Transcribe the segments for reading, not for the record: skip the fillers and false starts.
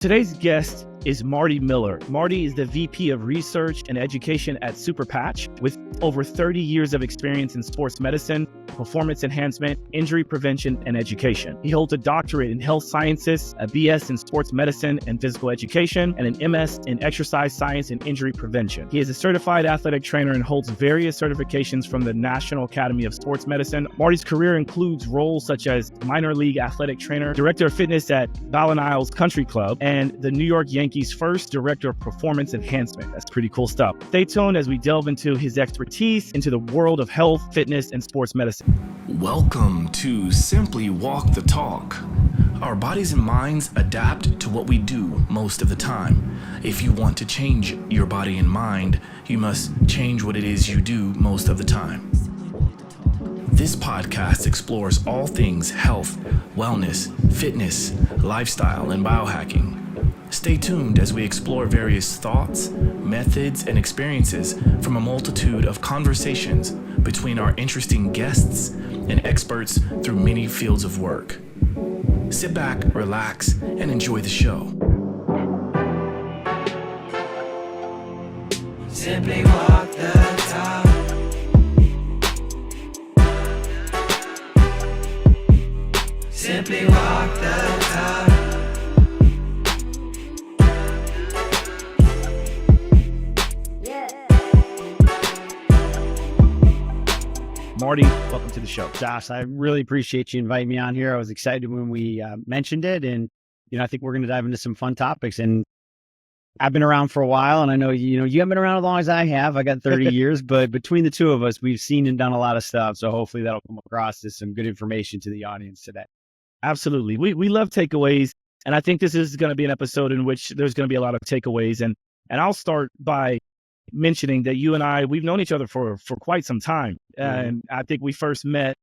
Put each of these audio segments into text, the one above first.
Today's guest is Marty Miller. Marty is the VP of Research and Education at Superpatch with over 30 years of experience in sports medicine, performance enhancement, injury prevention, and education. He holds a doctorate in health sciences, a BS in sports medicine and physical education, and an MS in exercise science and injury prevention. He is a certified athletic trainer and holds various certifications from the National Academy of Sports Medicine. Marty's career includes roles such as minor league athletic trainer, director of fitness at Ballin Isles Country Club, and the New York Yankees' first director of performance enhancement. That's pretty cool stuff. Stay tuned as we delve into his expertise into the world of health, fitness, and sports medicine. Welcome to Simply Walk the Talk. Our bodies and minds adapt to what we do most of the time. If you want to change your body and mind, you must change what it is you do most of the time. This podcast explores all things health, wellness, fitness, lifestyle, and biohacking. Stay tuned as we explore various thoughts, methods, and experiences from a multitude of conversations between our interesting guests and experts through many fields of work. Sit back, relax, and enjoy the show. Simply walk the talk. Simply walk the talk. Marty, welcome to the show. Josh, I really appreciate you inviting me on here. I was excited when we mentioned it, and I think we're going to dive into some fun topics. And I've been around for a while, and I know you haven't been around as long as I have. I got 30 years, but between the two of us, we've seen and done a lot of stuff. So hopefully that'll come across as some good information to the audience today. Absolutely. We love takeaways, and I think this is going to be an episode in which there's going to be a lot of takeaways. And I'll start by mentioning that you and I, we've known each other for quite some time. And I think we first met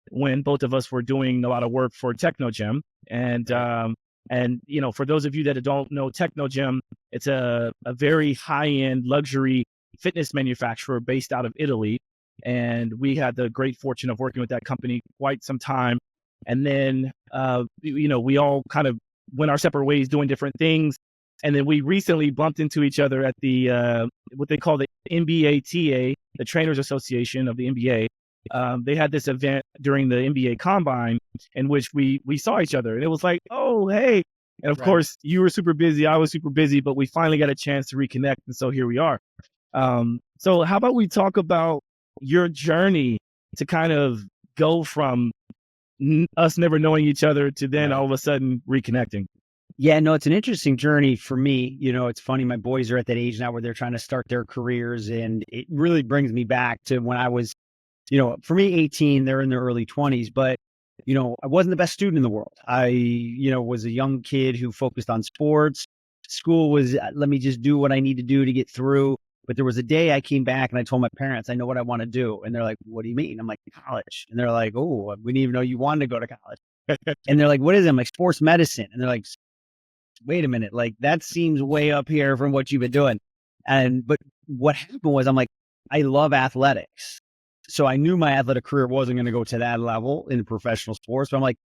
when both of us were doing a lot of work for Technogym. And for those of you that don't know Technogym, it's a very high-end luxury fitness manufacturer based out of Italy. And we had the great fortune of working with that company quite some time. And then, we all kind of went our separate ways doing different things. And then we recently bumped into each other at the what they call the NBATA, the Trainers Association of the NBA. They had this event during the NBA Combine in which we saw each other, and it was like, oh, hey. And of course, you were super busy, I was super busy, but we finally got a chance to reconnect, and so here we are. So how about we talk about your journey to kind of go from us never knowing each other to then all of a sudden reconnecting? Yeah, no, it's an interesting journey for me. It's funny. My boys are at that age now where they're trying to start their careers. And it really brings me back to when I was, for me, 18, they're in their early 20s. But, I wasn't the best student in the world. I, was a young kid who focused on sports. School was, let me just do what I need to do to get through. But there was a day I came back and I told my parents, I know what I want to do. And they're like, what do you mean? I'm like, college. And they're like, oh, we didn't even know you wanted to go to college. And they're like, what is it? I'm like, sports medicine. And they're like, wait a minute, like that seems way up here from what you've been doing. But what happened was I'm like, I love athletics. So I knew my athletic career wasn't going to go to that level in professional sports, but I'm like,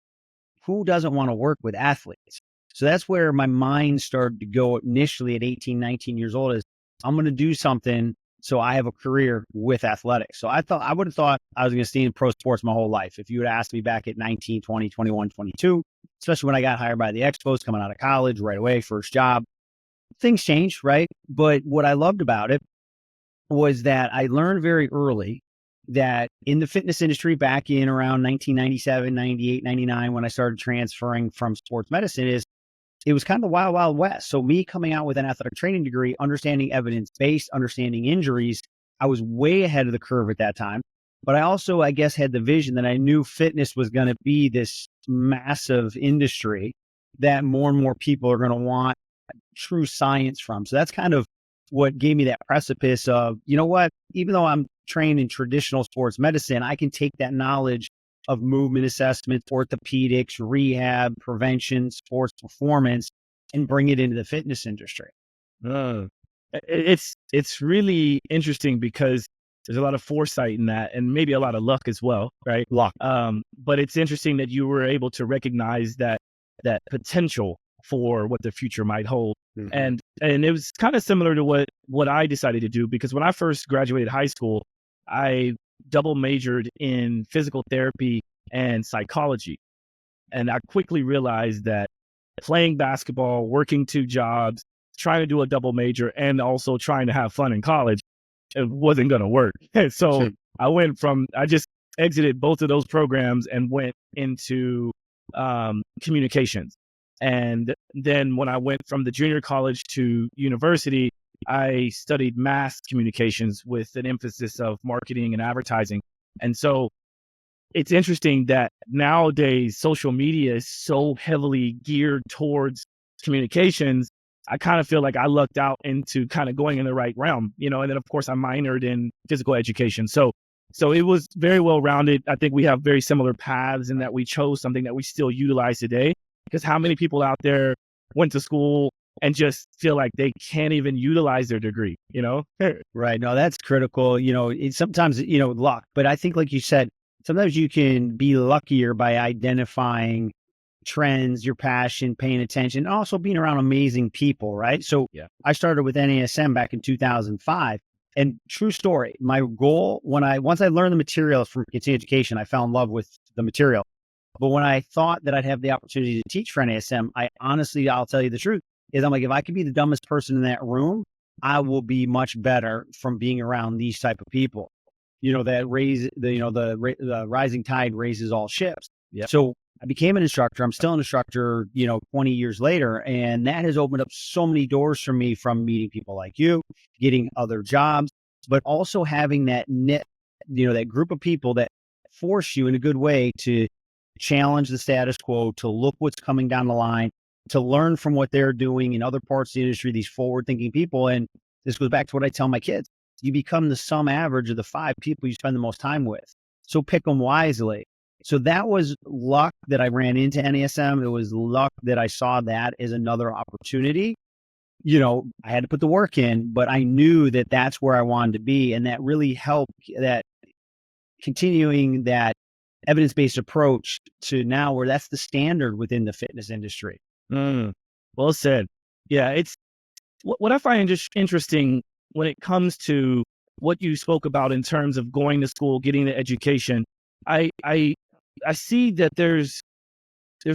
who doesn't want to work with athletes? So that's where my mind started to go initially at 18, 19 years old is I'm going to do something so I have a career with athletics. So I would have thought I was going to stay in pro sports my whole life. If you would ask me back at 19, 20, 21, 22, especially when I got hired by the Expos coming out of college right away, first job, things changed, right? But what I loved about it was that I learned very early that in the fitness industry back in around 1997, 98, 99, when I started transferring from sports medicine it was kind of the wild, wild west. So me coming out with an athletic training degree, understanding evidence-based, understanding injuries, I was way ahead of the curve at that time. But I also, I guess, had the vision that I knew fitness was going to be this massive industry that more and more people are going to want true science from. So that's kind of what gave me that precipice of, you know what, even though I'm trained in traditional sports medicine, I can take that knowledge of movement assessment, orthopedics, rehab, prevention, sports performance, and bring it into the fitness industry. It's really interesting because there's a lot of foresight in that and maybe a lot of luck as well, right? Luck. But it's interesting that you were able to recognize that potential for what the future might hold. Mhm. And it was kind of similar to what I decided to do, because when I first graduated high school, I double majored in physical therapy and psychology. And I quickly realized that playing basketball, working 2 jobs, trying to do a double major, and also trying to have fun in college, it wasn't going to work. So I just exited both of those programs and went into communications. And then when I went from the junior college to university, I studied mass communications with an emphasis of marketing and advertising. And so it's interesting that nowadays social media is so heavily geared towards communications. I kind of feel like I lucked out into kind of going in the right realm, and then of course I minored in physical education. So it was very well rounded. I think we have very similar paths in that we chose something that we still utilize today, because how many people out there went to school and just feel like they can't even utilize their degree, Right. No, that's critical. It's sometimes, luck, but I think like you said, sometimes you can be luckier by identifying trends, your passion, paying attention, and also being around amazing people, right? So Yeah. I started with NASM back in 2005. And true story, my goal once I learned the materials from continuing education, I fell in love with the material. But when I thought that I'd have the opportunity to teach for NASM, I'll tell you the truth, is I'm like, if I could be the dumbest person in that room, I will be much better from being around these type of people. That the rising tide raises all ships. Yep. So I became an instructor. I'm still an instructor, 20 years later. And that has opened up so many doors for me, from meeting people like you, getting other jobs, but also having that that group of people that force you in a good way to challenge the status quo, to look what's coming down the line, to learn from what they're doing in other parts of the industry, these forward-thinking people. And this goes back to what I tell my kids. You become the sum average of the 5 people you spend the most time with. So pick them wisely. So that was luck that I ran into NASM. It was luck that I saw that as another opportunity. I had to put the work in, but I knew that that's where I wanted to be. And that really helped, that continuing that evidence-based approach to now where that's the standard within the fitness industry. Well said. Yeah, it's what I find interesting when it comes to what you spoke about in terms of going to school, getting the education. I see that there's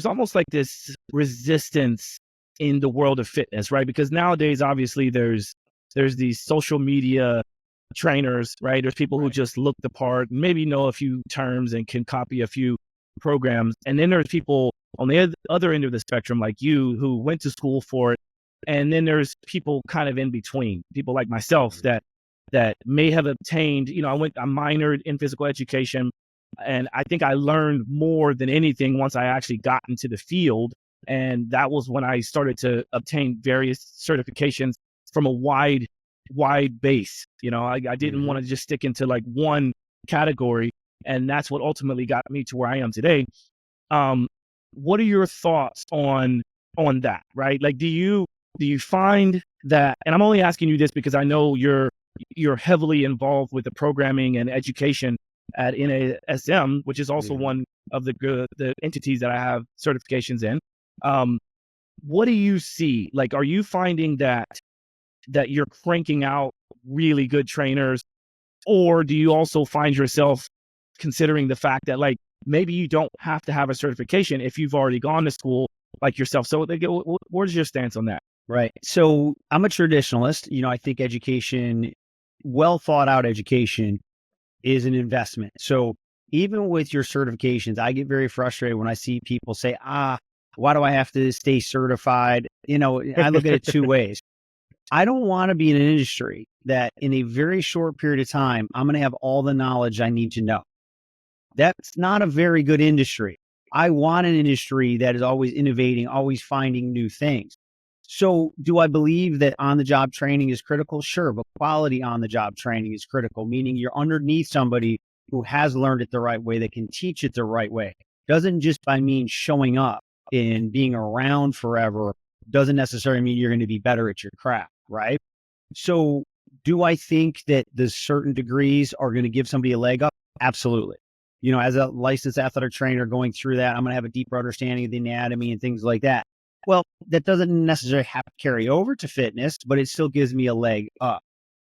almost like this resistance in the world of fitness, right? Because nowadays, obviously, there's these social media trainers, right? There's people who just look the part, maybe know a few terms and can copy a few programs. And then there's people on the other end of the spectrum, like you, who went to school for it. And then there's people kind of in between, people like myself that may have obtained, I minored in physical education. And I think I learned more than anything once I actually got into the field. And that was when I started to obtain various certifications from a wide base. I didn't want to just stick into like one category. And that's what ultimately got me to where I am today. What are your thoughts on that, right? Like, do you find that, and I'm only asking you this because I know you're heavily involved with the programming and education at NASM, which is also one of the entities that I have certifications in. What do you see? Like, are you finding that you're cranking out really good trainers, or do you also find yourself considering the fact that like maybe you don't have to have a certification if you've already gone to school like yourself? So where's your stance on that? Right. So I'm a traditionalist. I think education, well thought out education, is an investment. So even with your certifications, I get very frustrated when I see people say, why do I have to stay certified? I look at it 2 ways. I don't want to be in an industry that in a very short period of time, I'm going to have all the knowledge I need to know. That's not a very good industry. I want an industry that is always innovating, always finding new things. So do I believe that on-the-job training is critical? Sure, but quality on-the-job training is critical, meaning you're underneath somebody who has learned it the right way, that can teach it the right way. Doesn't just by mean showing up and being around forever, doesn't necessarily mean you're going to be better at your craft, right? So do I think that the certain degrees are going to give somebody a leg up? Absolutely. As a licensed athletic trainer going through that, I'm going to have a deeper understanding of the anatomy and things like that. Well, that doesn't necessarily have to carry over to fitness, but it still gives me a leg up.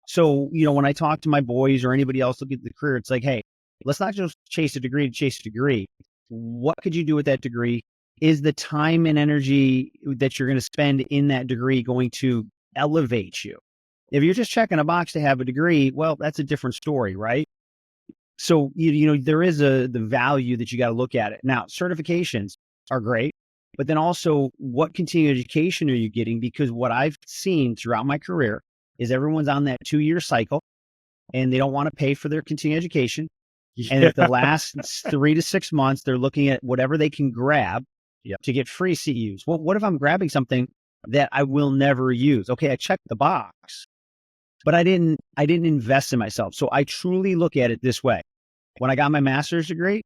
So, when I talk to my boys or anybody else looking at the career, it's like, hey, let's not just chase a degree to chase a degree. What could you do with that degree? Is the time and energy that you're going to spend in that degree going to elevate you? If you're just checking a box to have a degree, well, that's a different story, right? So, there is the value that you got to look at it. Now, certifications are great, but then also what continuing education are you getting? Because what I've seen throughout my career is everyone's on that 2-year cycle and they don't want to pay for their continuing education. And at the last 3 to 6 months, they're looking at whatever they can grab to get free CEUs. Well, what if I'm grabbing something that I will never use? Okay, I checked the box, but I didn't invest in myself. So I truly look at it this way. When I got my master's degree,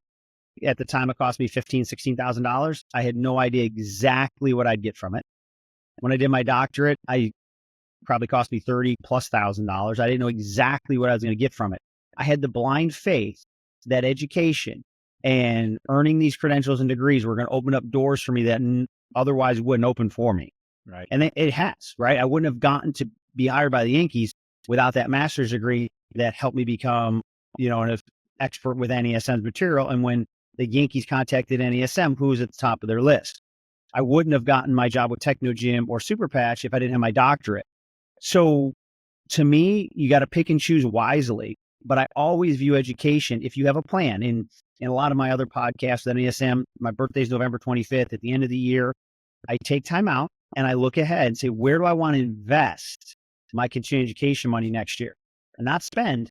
at the time it cost me $15,000, $16,000. I had no idea exactly what I'd get from it. When I did my doctorate, I probably cost me $30,000+. I didn't know exactly what I was going to get from it. I had the blind faith that education and earning these credentials and degrees were going to open up doors for me that otherwise wouldn't open for me. Right. And it has, right? I wouldn't have gotten to be hired by the Yankees without that master's degree that helped me become, an expert with NESM's material. And when the Yankees contacted NESM, who was at the top of their list, I wouldn't have gotten my job with Techno Gym or Super Patch if I didn't have my doctorate. So to me, you got to pick and choose wisely. But I always view education, if you have a plan, in a lot of my other podcasts at NESM, my birthday is November 25th. At the end of the year, I take time out and I look ahead and say, where do I want to invest my continuing education money next year? And not spend,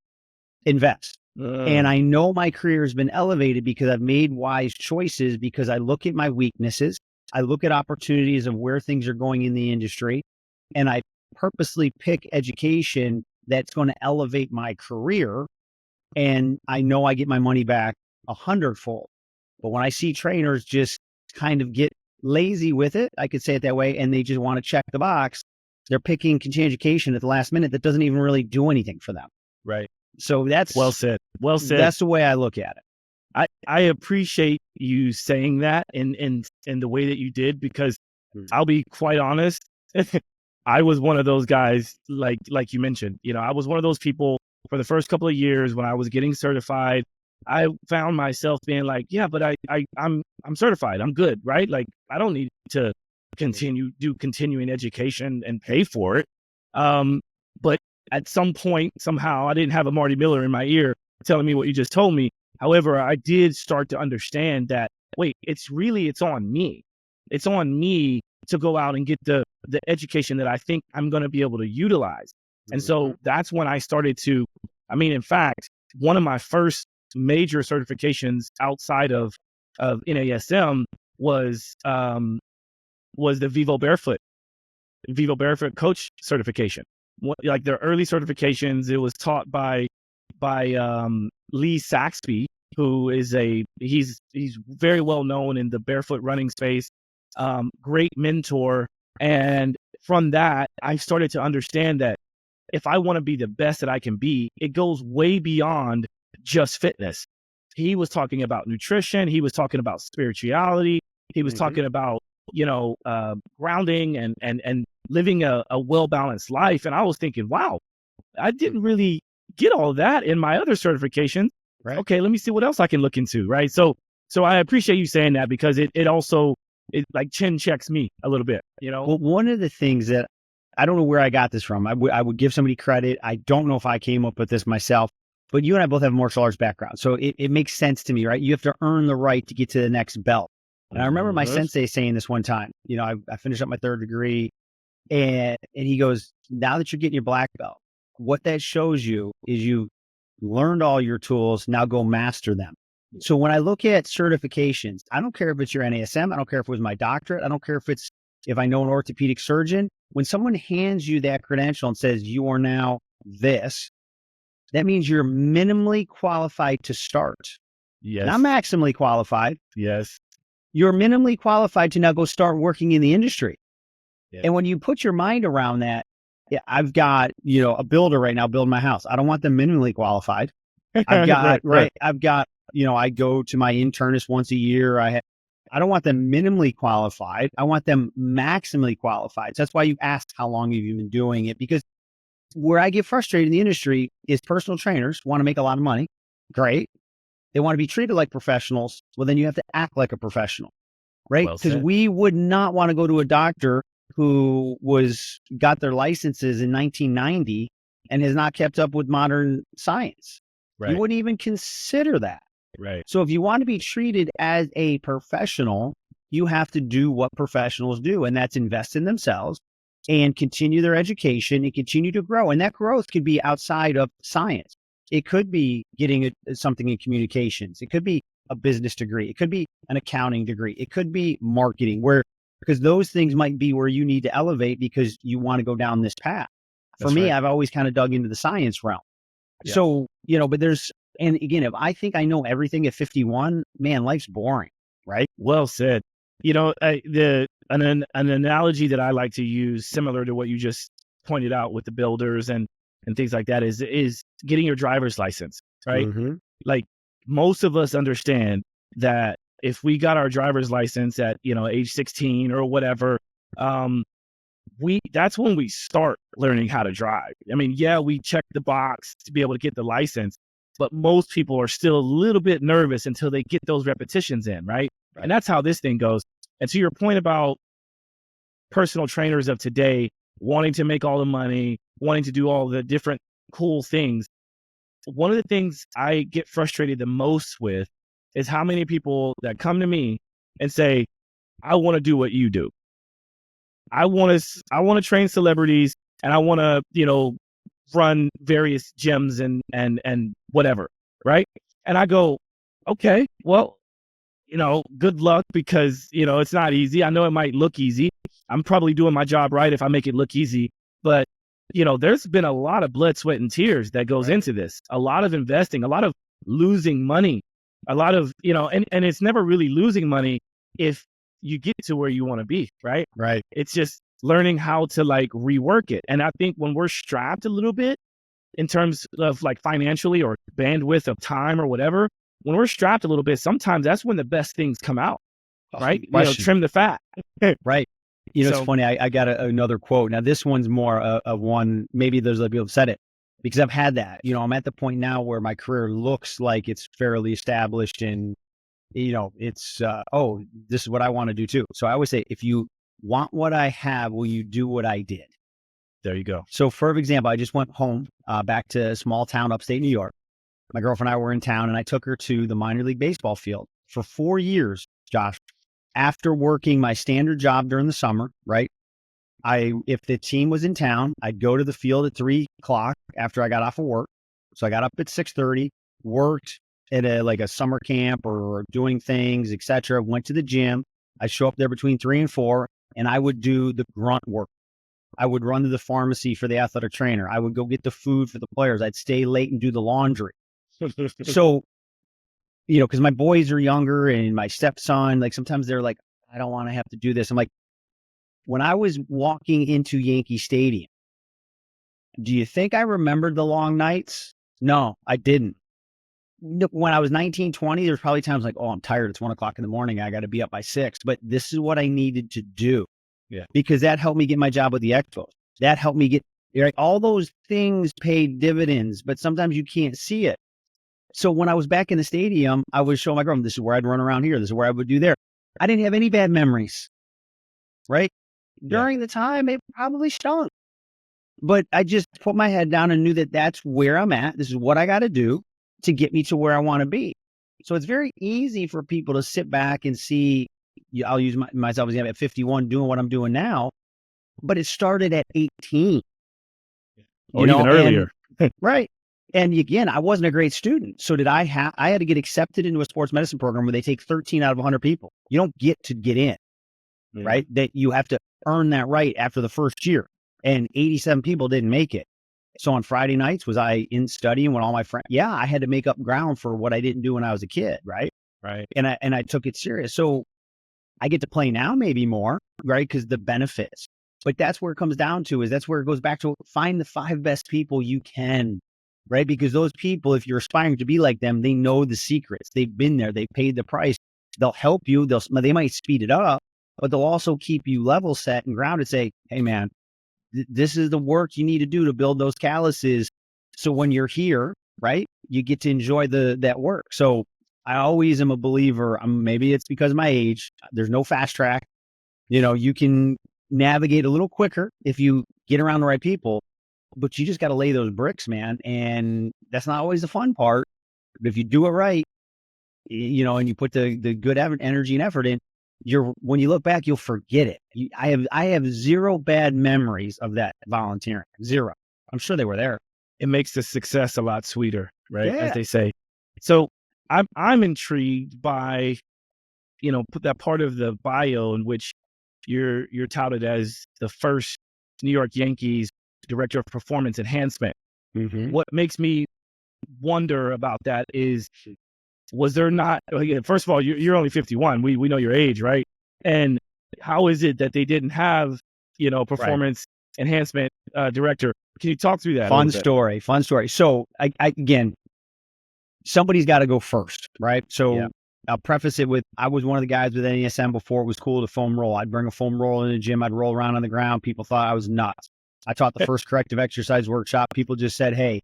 invest. And I know my career has been elevated because I've made wise choices, because I look at my weaknesses. I look at opportunities of where things are going in the industry, and I purposely pick education that's going to elevate my career. And I know I get my money back 100-fold. But when I see trainers just kind of get lazy with it, I could say it that way, and they just want to check the box, they're picking continuing education at the last minute that doesn't even really do anything for them. Right. So that's well said. Well said. That's the way I look at it. I appreciate you saying that in the way that you did, because I'll be quite honest. I was one of those guys, like you mentioned, I was one of those people for the first couple of years when I was getting certified. I found myself being like, yeah, but I'm certified. I'm good. Right. Like, I don't need to do continuing education and pay for it. But at some point, somehow, I didn't have a Marty Miller in my ear telling me what you just told me. However, I did start to understand that, wait, it's on me. It's on me to go out and get the education that I think I'm going to be able to utilize. And so that's when I started to, in fact, one of my first major certifications outside of NASM was the Vivo Barefoot coach certification. Like their early certifications, it was taught by Lee Saxby, who is he's very well known in the barefoot running space, great mentor. And from that, I started to understand that if I want to be the best that I can be, it goes way beyond just fitness. He was talking about nutrition. He was talking about spirituality. He was talking about, grounding and living a well-balanced life. And I was thinking, wow, I didn't really get all that in my other certification. Right. Okay, let me see what else I can look into. Right. So I appreciate you saying that, because it also like chin checks me a little bit, Well, one of the things that I don't know where I got this from. I would give somebody credit. I don't know if I came up with this myself, but you and I both have martial arts background. So it makes sense to me, right? You have to earn the right to get to the next belt. And I remember my sensei saying this one time. I finished up my 3rd degree, and he goes, now that you're getting your black belt, what that shows you is you learned all your tools, now go master them. So when I look at certifications, I don't care if it's your NASM, I don't care if it was my doctorate, I don't care if I know an orthopedic surgeon. When someone hands you that credential and says you are now this, that means you're minimally qualified to start. Yes. Not maximally qualified. Yes. You're minimally qualified to now go start working in the industry. Yes. And when you put your mind around that, yeah, I've got, a builder right now building my house. I don't want them minimally qualified. I've got, right. I've got, I go to my internist once a year. I I don't want them minimally qualified. I want them maximally qualified. So that's why you asked how long have you been doing it? Because where I get frustrated in the industry is personal trainers want to make a lot of money. Great. They want to be treated like professionals. Well, then you have to act like a professional, right? Well Because said. we would not want to go to a doctor who got their licenses in 1990 and has not kept up with modern science. Right. You wouldn't even consider that. Right. So if you want to be treated as a professional, you have to do what professionals do, and that's invest in themselves and continue their education and continue to grow. And that growth could be outside of science. It could be getting something in communications. It could be a business degree. It could be an accounting degree. It could be marketing, because those things might be where you need to elevate because you want to go down this path. For That's me, right. I've always kind of dug into the science realm. Yeah. So, but and again, if I think I know everything at 51, man, life's boring, right? Well said. An analogy that I like to use, similar to what you just pointed out with the builders and things like that, is getting your driver's license, right? Mm-hmm. Like, most of us understand that if we got our driver's license at age 16 or whatever, that's when we start learning how to drive. I mean, yeah, we check the box to be able to get the license, but most people are still a little bit nervous until they get those repetitions in, right? And that's how this thing goes. And to your point about personal trainers of today wanting to make all the money, wanting to do all the different cool things, one of the things I get frustrated the most with is how many people that come to me and say, I want to do what you do. I want to train celebrities, and I want to, run various gyms and whatever, right? And I go, okay, well, good luck, because, it's not easy. I know it might look easy. I'm probably doing my job right if I make it look easy, but there's been a lot of blood, sweat, and tears that goes into this, a lot of investing, a lot of losing money, a lot of, and it's never really losing money if you get to where you want to be, right? Right. It's just learning how to rework it. And I think when we're strapped a little bit in terms of financially or bandwidth of time or whatever, when we're strapped a little bit, sometimes that's when the best things come out, right? Trim the fat. Right. It's So- funny. I got another quote. Now, this one's more of one, maybe there's other people have said it, because I've had that. I'm at the point now where my career looks like it's fairly established, and, it's, this is what I want to do too. So I always say, if you want what I have, will you do what I did? There you go. So for example, I just went home, back to a small town, upstate New York. My girlfriend and I were in town, and I took her to the minor league baseball field for 4 years, Josh. After working my standard job during the summer, right? If the team was in town, I'd go to the field at 3:00 after I got off of work. So I got up at 6:30, worked at a summer camp or doing things, etc. Went to the gym. I'd show up there between 3 and 4, and I would do the grunt work. I would run to the pharmacy for the athletic trainer. I would go get the food for the players. I'd stay late and do the laundry. So, because my boys are younger, and my stepson, sometimes they're like, I don't want to have to do this. I'm like, when I was walking into Yankee Stadium, do you think I remembered the long nights? No, I didn't. When I was 19, 20, there's probably times like, oh, I'm tired. It's 1:00 in the morning. I got to be up by 6. But this is what I needed to do. Yeah. Because that helped me get my job with the Expos. That helped me get, all those things paid dividends, but sometimes you can't see it. So when I was back in the stadium, I would show my girlfriend, this is where I'd run around here. This is where I would do there. I didn't have any bad memories, right? During the time, it probably stunk. But I just put my head down and knew that that's where I'm at. This is what I got to do to get me to where I want to be. So it's very easy for people to sit back and see, I'll use myself as an example, at 51 doing what I'm doing now, but it started at 18. Or even earlier. Right. And again, I wasn't a great student. So I had to get accepted into a sports medicine program where they take 13 out of 100 people. You don't get to get in, right? That you have to earn that right after the first year. And 87 people didn't make it. So on Friday nights, was I in studying when all my friends? Yeah, I had to make up ground for what I didn't do when I was a kid, right? Right. And I took it serious. So I get to play now maybe more, right? Because the benefits. But that's where it comes down to, that's where it goes back to find the 5 best people you can, right? Because those people, if you're aspiring to be like them, they know the secrets. They've been there. They've paid the price. they'll help you. They might speed it up, but they'll also keep you level set and grounded. Say, hey man, this is the work you need to do to build those calluses. So when you're here, right, you get to enjoy that work. So I always am a believer. Maybe it's because of my age. There's no fast track. You can navigate a little quicker if you get around the right people, but you just got to lay those bricks, man. And that's not always the fun part. But if you do it right, and you put the good energy and effort in, when you look back, you'll forget it. I have zero bad memories of that volunteering. Zero. I'm sure they were there. It makes the success a lot sweeter, right? Yeah. As they say. So I'm intrigued by, put that part of the bio in which you're touted as the first New York Yankees Director of Performance Enhancement. Mm-hmm. What makes me wonder about that is, was there not, first of all, you're only 51. We know your age, right? And how is it that they didn't have, performance enhancement director? Can you talk through that? Fun story. So again, somebody's got to go first, right? So I'll preface it with, I was one of the guys with NESM before it was cool to foam roll. I'd bring a foam roll in the gym. I'd roll around on the ground. People thought I was nuts. I taught the first corrective exercise workshop. People just said, hey,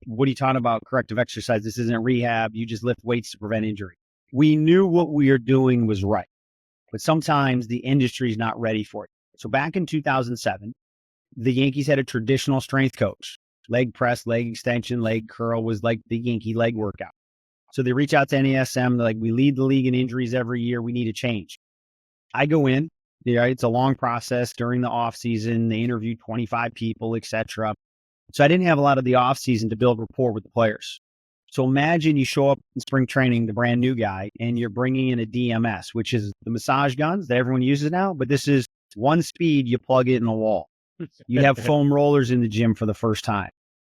what are you talking about corrective exercise? This isn't rehab. You just lift weights to prevent injury. We knew what we were doing was right, but sometimes the industry is not ready for it. So back in 2007, the Yankees had a traditional strength coach. Leg press, leg extension, leg curl was like the Yankee leg workout. So they reach out to NESM. They're like, we lead the league in injuries every year. We need a change. I go in. It's a long process during the off season. They interview 25 people, etc. So I didn't have a lot of the off season to build rapport with the players. So imagine you show up in spring training, the brand new guy, and you're bringing in a DMS, which is the massage guns that everyone uses now. But this is one speed, you plug it in the wall. You have foam rollers in the gym for the first time.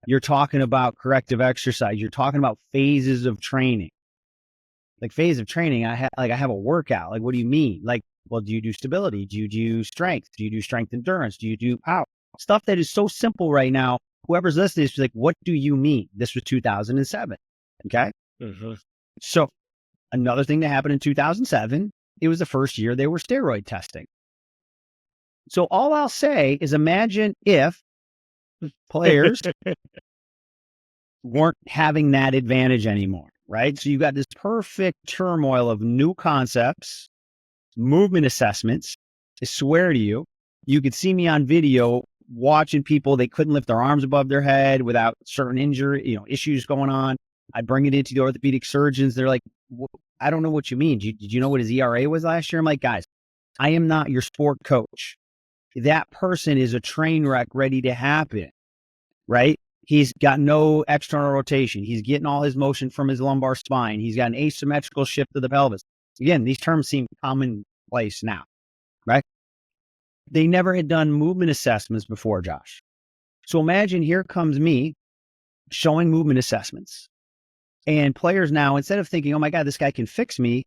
You're talking about corrective exercise. You're talking about phases of training. Like phase of training, I have a workout. Like, what do you mean? Like, well, do you do stability? Do you do strength? Do you do strength endurance? Do you do power? Stuff that is so simple right now. Whoever's listening is like, what do you mean? This was 2007. Okay. Mm-hmm. So another thing that happened in 2007, it was the first year they were steroid testing. So all I'll say is, imagine if players weren't having that advantage anymore, right? So you got this perfect turmoil of new concepts, movement assessments. I swear to you, you could see me on video watching people, they couldn't lift their arms above their head without certain injury, issues going on. I'd bring it into the orthopedic surgeons. They're like, I don't know what you mean. Did you know what his ERA was last year? I'm like, guys, I am not your sport coach. That person is a train wreck ready to happen, right? He's got no external rotation. He's getting all his motion from his lumbar spine. He's got an asymmetrical shift of the pelvis. Again, these terms seem commonplace now, right? They never had done movement assessments before, Josh. So imagine here comes me showing movement assessments. And players now, instead of thinking, oh my God, this guy can fix me,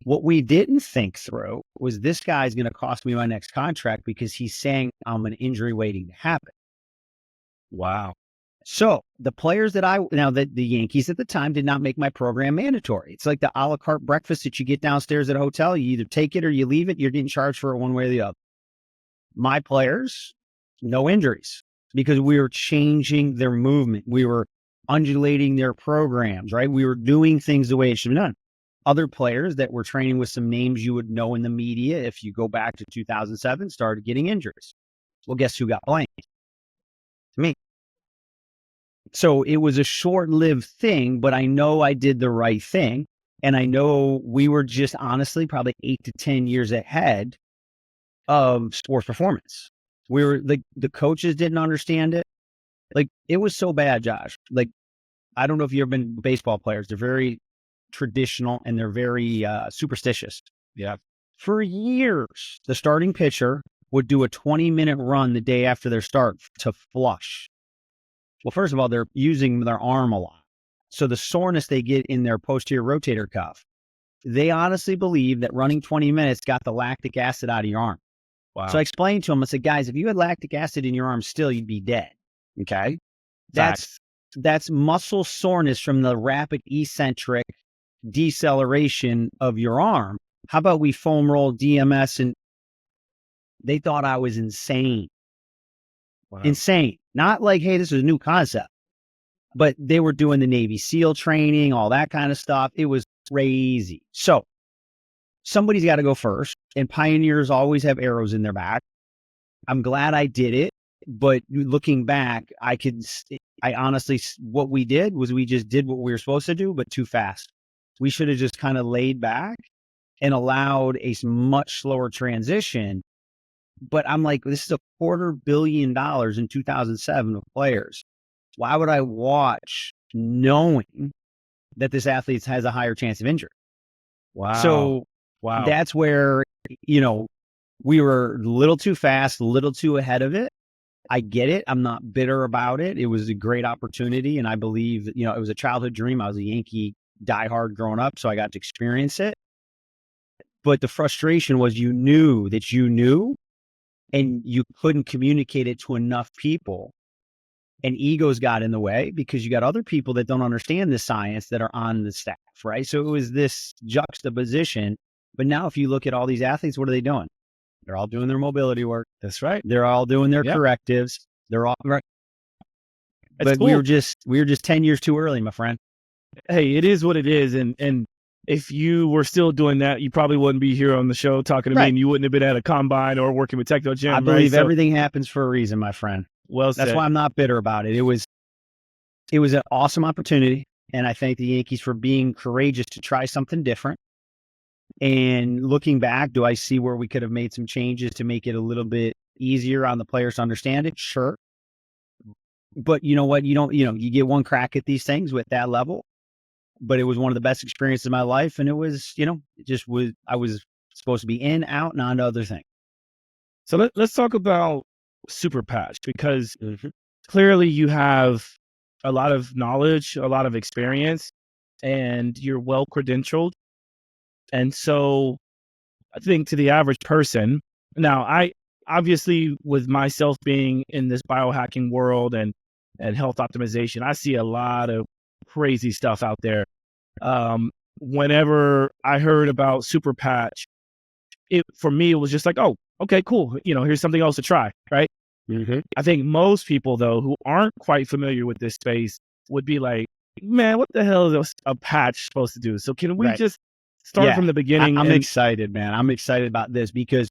what we didn't think through was, this guy's going to cost me my next contract because he's saying I'm an injury waiting to happen. Wow. So the players the Yankees at the time did not make my program mandatory. It's like the a la carte breakfast that you get downstairs at a hotel. You either take it or you leave it. You're getting charged for it one way or the other. My players, no injuries, because we were changing their movement. We were undulating their programs, right? We were doing things the way it should be done. Other players that were training with some names you would know in the media, if you go back to 2007, started getting injuries. Well, guess who got blamed? Me. So it was a short-lived thing, but I know I did the right thing. And I know we were just honestly probably 8 to 10 years ahead of sports performance. We were like, the coaches didn't understand it. Like, it was so bad, Josh. Like, I don't know if you've ever been baseball players. They're very traditional and they're very superstitious. Yeah. For years, the starting pitcher would do a 20-minute run the day after their start to flush. Well, first of all, they're using their arm a lot. So the soreness they get in their posterior rotator cuff, they honestly believe that running 20 minutes got the lactic acid out of your arm. Wow. So I explained to them, I said, guys, if you had lactic acid in your arm still, you'd be dead. Okay. That's muscle soreness from the rapid eccentric deceleration of your arm. How about we foam roll DMS? And they thought I was insane. Wow. Insane. Not like, hey, this is a new concept. But they were doing the Navy SEAL training, all that kind of stuff. It was crazy. So somebody's got to go first, and pioneers always have arrows in their back. I'm glad I did it, but looking back, I honestly, what we did was we just did what we were supposed to do, but too fast. We should have just kind of laid back and allowed a much slower transition. But I'm like, this is $250 million in 2007 of players. Why would I watch knowing that this athlete has a higher chance of injury? Wow. So wow. That's where, we were a little too fast, a little too ahead of it. I get it. I'm not bitter about it. It was a great opportunity. And I believe, it was a childhood dream. I was a Yankee diehard growing up, so I got to experience it. But the frustration was you knew that you knew, and you couldn't communicate it to enough people. And egos got in the way because you got other people that don't understand the science that are on the staff, right? So it was this juxtaposition. But now if you look at all these athletes, what are they doing? They're all doing their mobility work. That's right. They're all doing their correctives. They're all right. But cool. we were just 10 years too early, my friend. Hey, it is what it is. And if you were still doing that, you probably wouldn't be here on the show talking to me, and you wouldn't have been at a combine or working with Techno Gym. I believe everything happens for a reason, my friend. Well said. That's why I'm not bitter about it. It was an awesome opportunity. And I thank the Yankees for being courageous to try something different. And looking back, do I see where we could have made some changes to make it a little bit easier on the players to understand it? Sure. But you know what? You get one crack at these things with that level. But it was one of the best experiences of my life. And it was, I was supposed to be in, out, and on to other things. So let's talk about Super Patch, because clearly you have a lot of knowledge, a lot of experience, and you're well credentialed. And so I think to the average person, now I obviously, with myself being in this biohacking world and health optimization, I see a lot of crazy stuff out there. Whenever I heard about Super Patch, for me, it was just like, oh, okay, cool. Here's something else to try, right? I think most people, though, who aren't quite familiar with this space would be like, man, what the hell is a patch supposed to do? So can we just start from the beginning? I'm excited, man. I'm excited about this because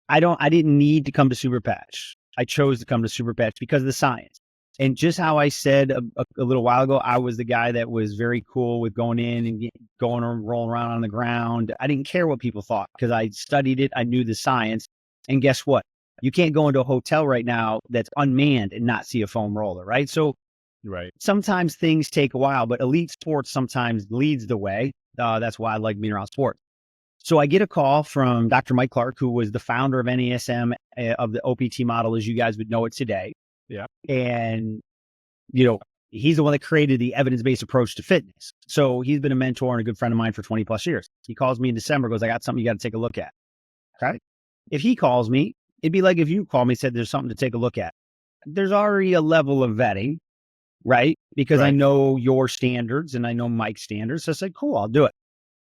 I didn't need to come to Super Patch. I chose to come to Super Patch because of the science. And just how I said a little while ago, I was the guy that was very cool with going in and going and rolling around on the ground. I didn't care what people thought because I studied it. I knew the science. And guess what? You can't go into a hotel right now that's unmanned and not see a foam roller, right? So sometimes things take a while, but elite sports sometimes leads the way. That's why I like being around sports. So I get a call from Dr. Mike Clark, who was the founder of NASM, of the OPT model, as you guys would know it today. Yeah. And, he's the one that created the evidence-based approach to fitness. So he's been a mentor and a good friend of mine for 20 plus years. He calls me in December, goes, I got something you got to take a look at. Okay. If he calls me, it'd be like if you call me and said, there's something to take a look at. There's already a level of vetting, right? Because I know your standards and I know Mike's standards. So I said, cool, I'll do it.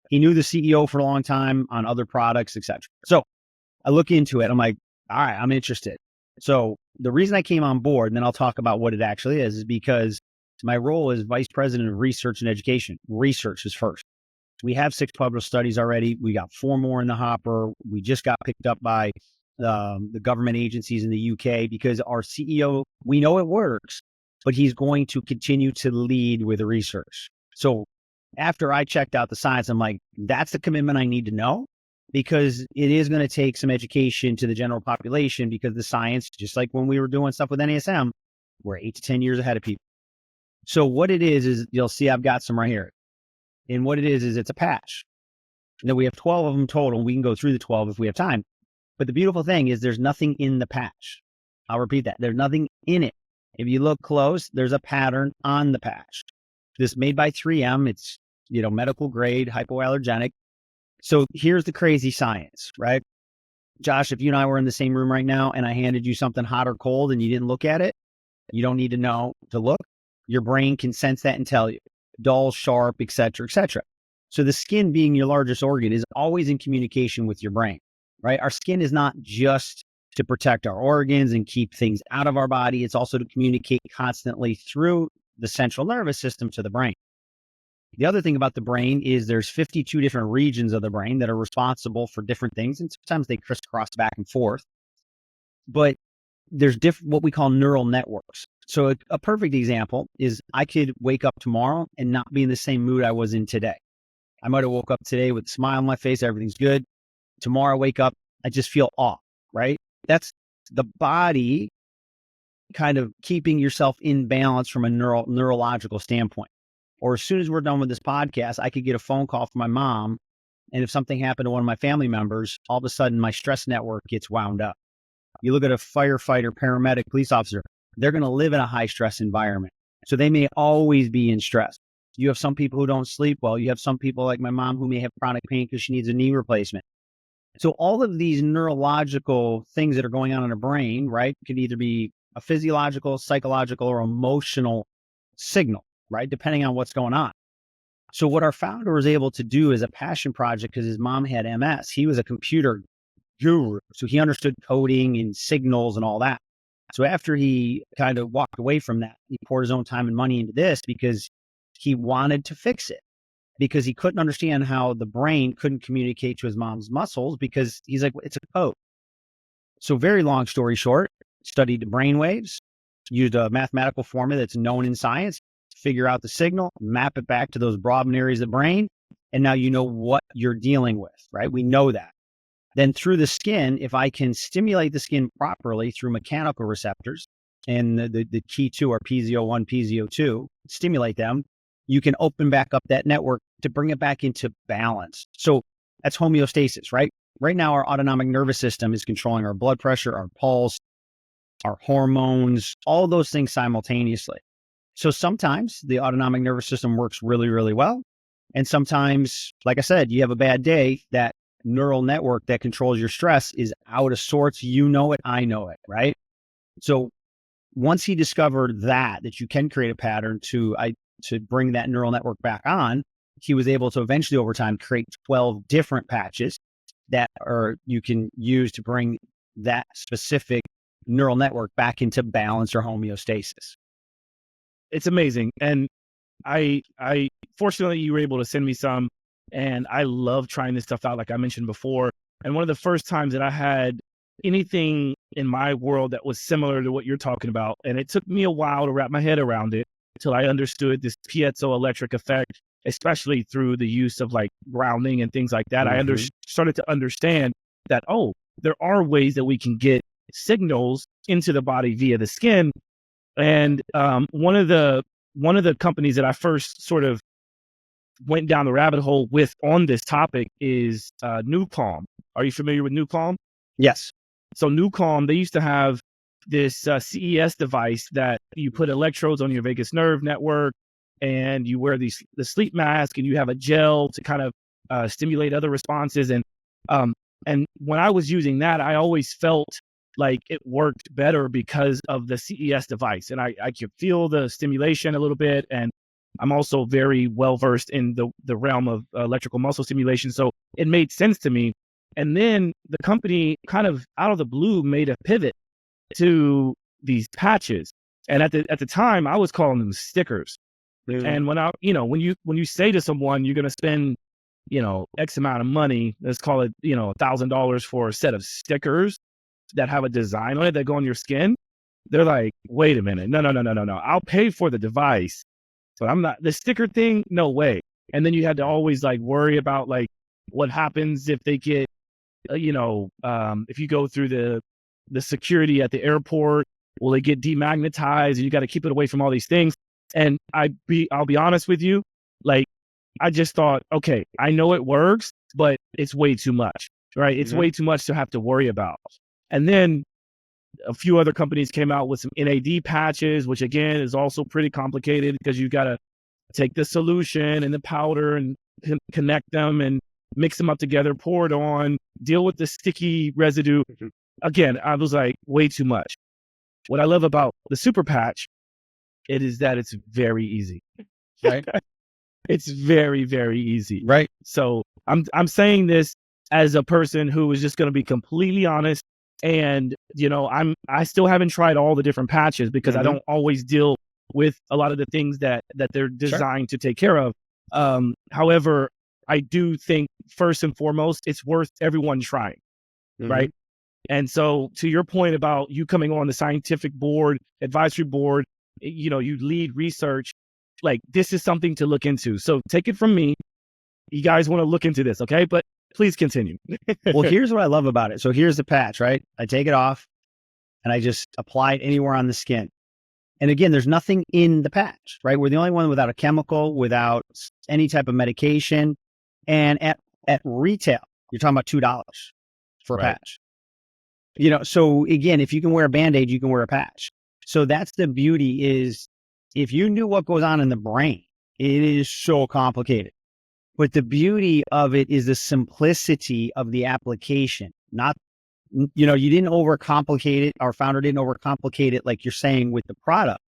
He knew the CEO for a long time on other products, etc. So I look into it. I'm like, all right, I'm interested. So the reason I came on board, and then I'll talk about what it actually is because my role is Vice President of Research and Education. Research is first. We have 6 published studies already. We got 4 more in the hopper. We just got picked up by the government agencies in the UK because our CEO, we know it works, but he's going to continue to lead with the research. So after I checked out the science, I'm like, that's the commitment I need to know. Because it is going to take some education to the general population because the science, just like when we were doing stuff with NASM, we're 8 to 10 years ahead of people. So what it is you'll see I've got some right here. And what it is it's a patch. Now we have 12 of them total. We can go through the 12 if we have time. But the beautiful thing is there's nothing in the patch. I'll repeat that. There's nothing in it. If you look close, there's a pattern on the patch. This made by 3M. It's, medical grade, hypoallergenic. So here's the crazy science, right? Josh, if you and I were in the same room right now and I handed you something hot or cold and you didn't look at it, you don't need to know to look. Your brain can sense that and tell you. dull, sharp, et cetera, et cetera. So the skin, being your largest organ, is always in communication with your brain, right? Our skin is not just to protect our organs and keep things out of our body. It's also to communicate constantly through the central nervous system to the brain. The other thing about the brain is there's 52 different regions of the brain that are responsible for different things, and sometimes they crisscross back and forth. But there's what we call neural networks. So a perfect example is I could wake up tomorrow and not be in the same mood I was in today. I might have woke up today with a smile on my face, everything's good. Tomorrow I wake up, I just feel off, right? That's the body kind of keeping yourself in balance from a neurological standpoint. Or as soon as we're done with this podcast, I could get a phone call from my mom. And if something happened to one of my family members, all of a sudden my stress network gets wound up. You look at a firefighter, paramedic, police officer, they're going to live in a high stress environment. So they may always be in stress. You have some people who don't sleep well. You have some people like my mom who may have chronic pain because she needs a knee replacement. So all of these neurological things that are going on in the brain, right, could either be a physiological, psychological, or emotional signal, right, depending on what's going on. So what our founder was able to do as a passion project, because his mom had MS, he was a computer guru. So he understood coding and signals and all that. So after he kind of walked away from that, he poured his own time and money into this because he wanted to fix it, because he couldn't understand how the brain couldn't communicate to his mom's muscles, because he's like, it's a code. So very long story short, studied the brain waves, used a mathematical formula that's known in science, figure out the signal, map it back to those broad areas of the brain. And now you know what you're dealing with, right? We know that. Then through the skin, if I can stimulate the skin properly through mechanical receptors, and the key two are piezo1, piezo2, stimulate them, you can open back up that network to bring it back into balance. So that's homeostasis, right? Right now, our autonomic nervous system is controlling our blood pressure, our pulse, our hormones, all those things simultaneously. So sometimes the autonomic nervous system works really, really well. And sometimes, like I said, you have a bad day, that neural network that controls your stress is out of sorts. You know it, I know it, right? So once he discovered that you can create a pattern to bring that neural network back on, he was able to eventually over time create 12 different patches that you can use to bring that specific neural network back into balance or homeostasis. It's amazing. And I fortunately, you were able to send me some, and I love trying this stuff out, like I mentioned before. And one of the first times that I had anything in my world that was similar to what you're talking about, and it took me a while to wrap my head around it until I understood this piezoelectric effect, especially through the use of like grounding and things like that. Mm-hmm. I started to understand that, there are ways that we can get signals into the body via the skin. And one of the companies that I first sort of went down the rabbit hole with on this topic is NuCalm. Are you familiar with NuCalm? Yes. So NuCalm, they used to have this CES device that you put electrodes on your vagus nerve network, and you wear the sleep mask, and you have a gel to kind of stimulate other responses. And when I was using that, I always felt like it worked better because of the CES device, and I could feel the stimulation a little bit. And I'm also very well versed in the realm of electrical muscle stimulation, so it made sense to me. And then the company kind of out of the blue made a pivot to these patches, and at the time I was calling them stickers. Mm-hmm. And when you say to someone you're going to spend X amount of money, let's call it $1,000 for a set of stickers that have a design on it that go on your skin, they're like, wait a minute, no, I'll pay for the device, but I'm not the sticker thing, no way. And then you had to always like worry about like what happens if they get if you go through the security at the airport, will it get demagnetized? And you got to keep it away from all these things. And I'll be honest with you, like I just thought, okay, I know it works, but it's way too much, right? It's way too much to have to worry about. And then a few other companies came out with some NAD patches, which again is also pretty complicated because you got to take the solution and the powder and connect them and mix them up together, pour it on, deal with the sticky residue. Again, I was like, way too much. What I love about the super patch, it is that it's very easy, right? It's very, very easy. Right. So I'm saying this as a person who is just going to be completely honest. And, I still haven't tried all the different patches because I don't always deal with a lot of the things that they're designed to take care of. However, I do think first and foremost, it's worth everyone trying. Right. And so to your point about you coming on the scientific board, advisory board, you lead research, like this is something to look into. So take it from me. You guys want to look into this. Okay. But please continue. Well, here's what I love about it. So here's the patch, right? I take it off and I just apply it anywhere on the skin. And again, there's nothing in the patch, right? We're the only one without a chemical, without any type of medication. And at retail, you're talking about $2 for a patch. So again, if you can wear a Band-Aid, you can wear a patch. So that's the beauty is if you knew what goes on in the brain, it is so complicated. But the beauty of it is the simplicity of the application. Not, you didn't overcomplicate it. Our founder didn't overcomplicate it like you're saying with the product.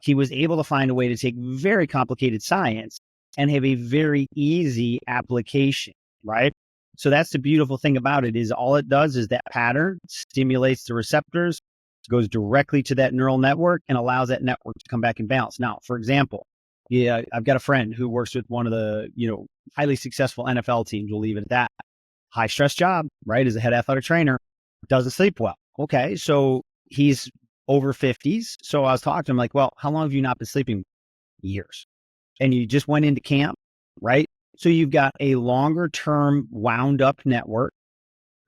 He was able to find a way to take very complicated science and have a very easy application, right? So that's the beautiful thing about it is all it does is that pattern stimulates the receptors, goes directly to that neural network and allows that network to come back in balance. Now, for example, I've got a friend who works with one of the, highly successful NFL teams. We'll leave it at that. High stress job, right? As a head athletic trainer, doesn't sleep well. Okay. So he's over 50s. So I was talking to him like, well, how long have you not been sleeping? Years. And you just went into camp, right? So you've got a longer term wound up network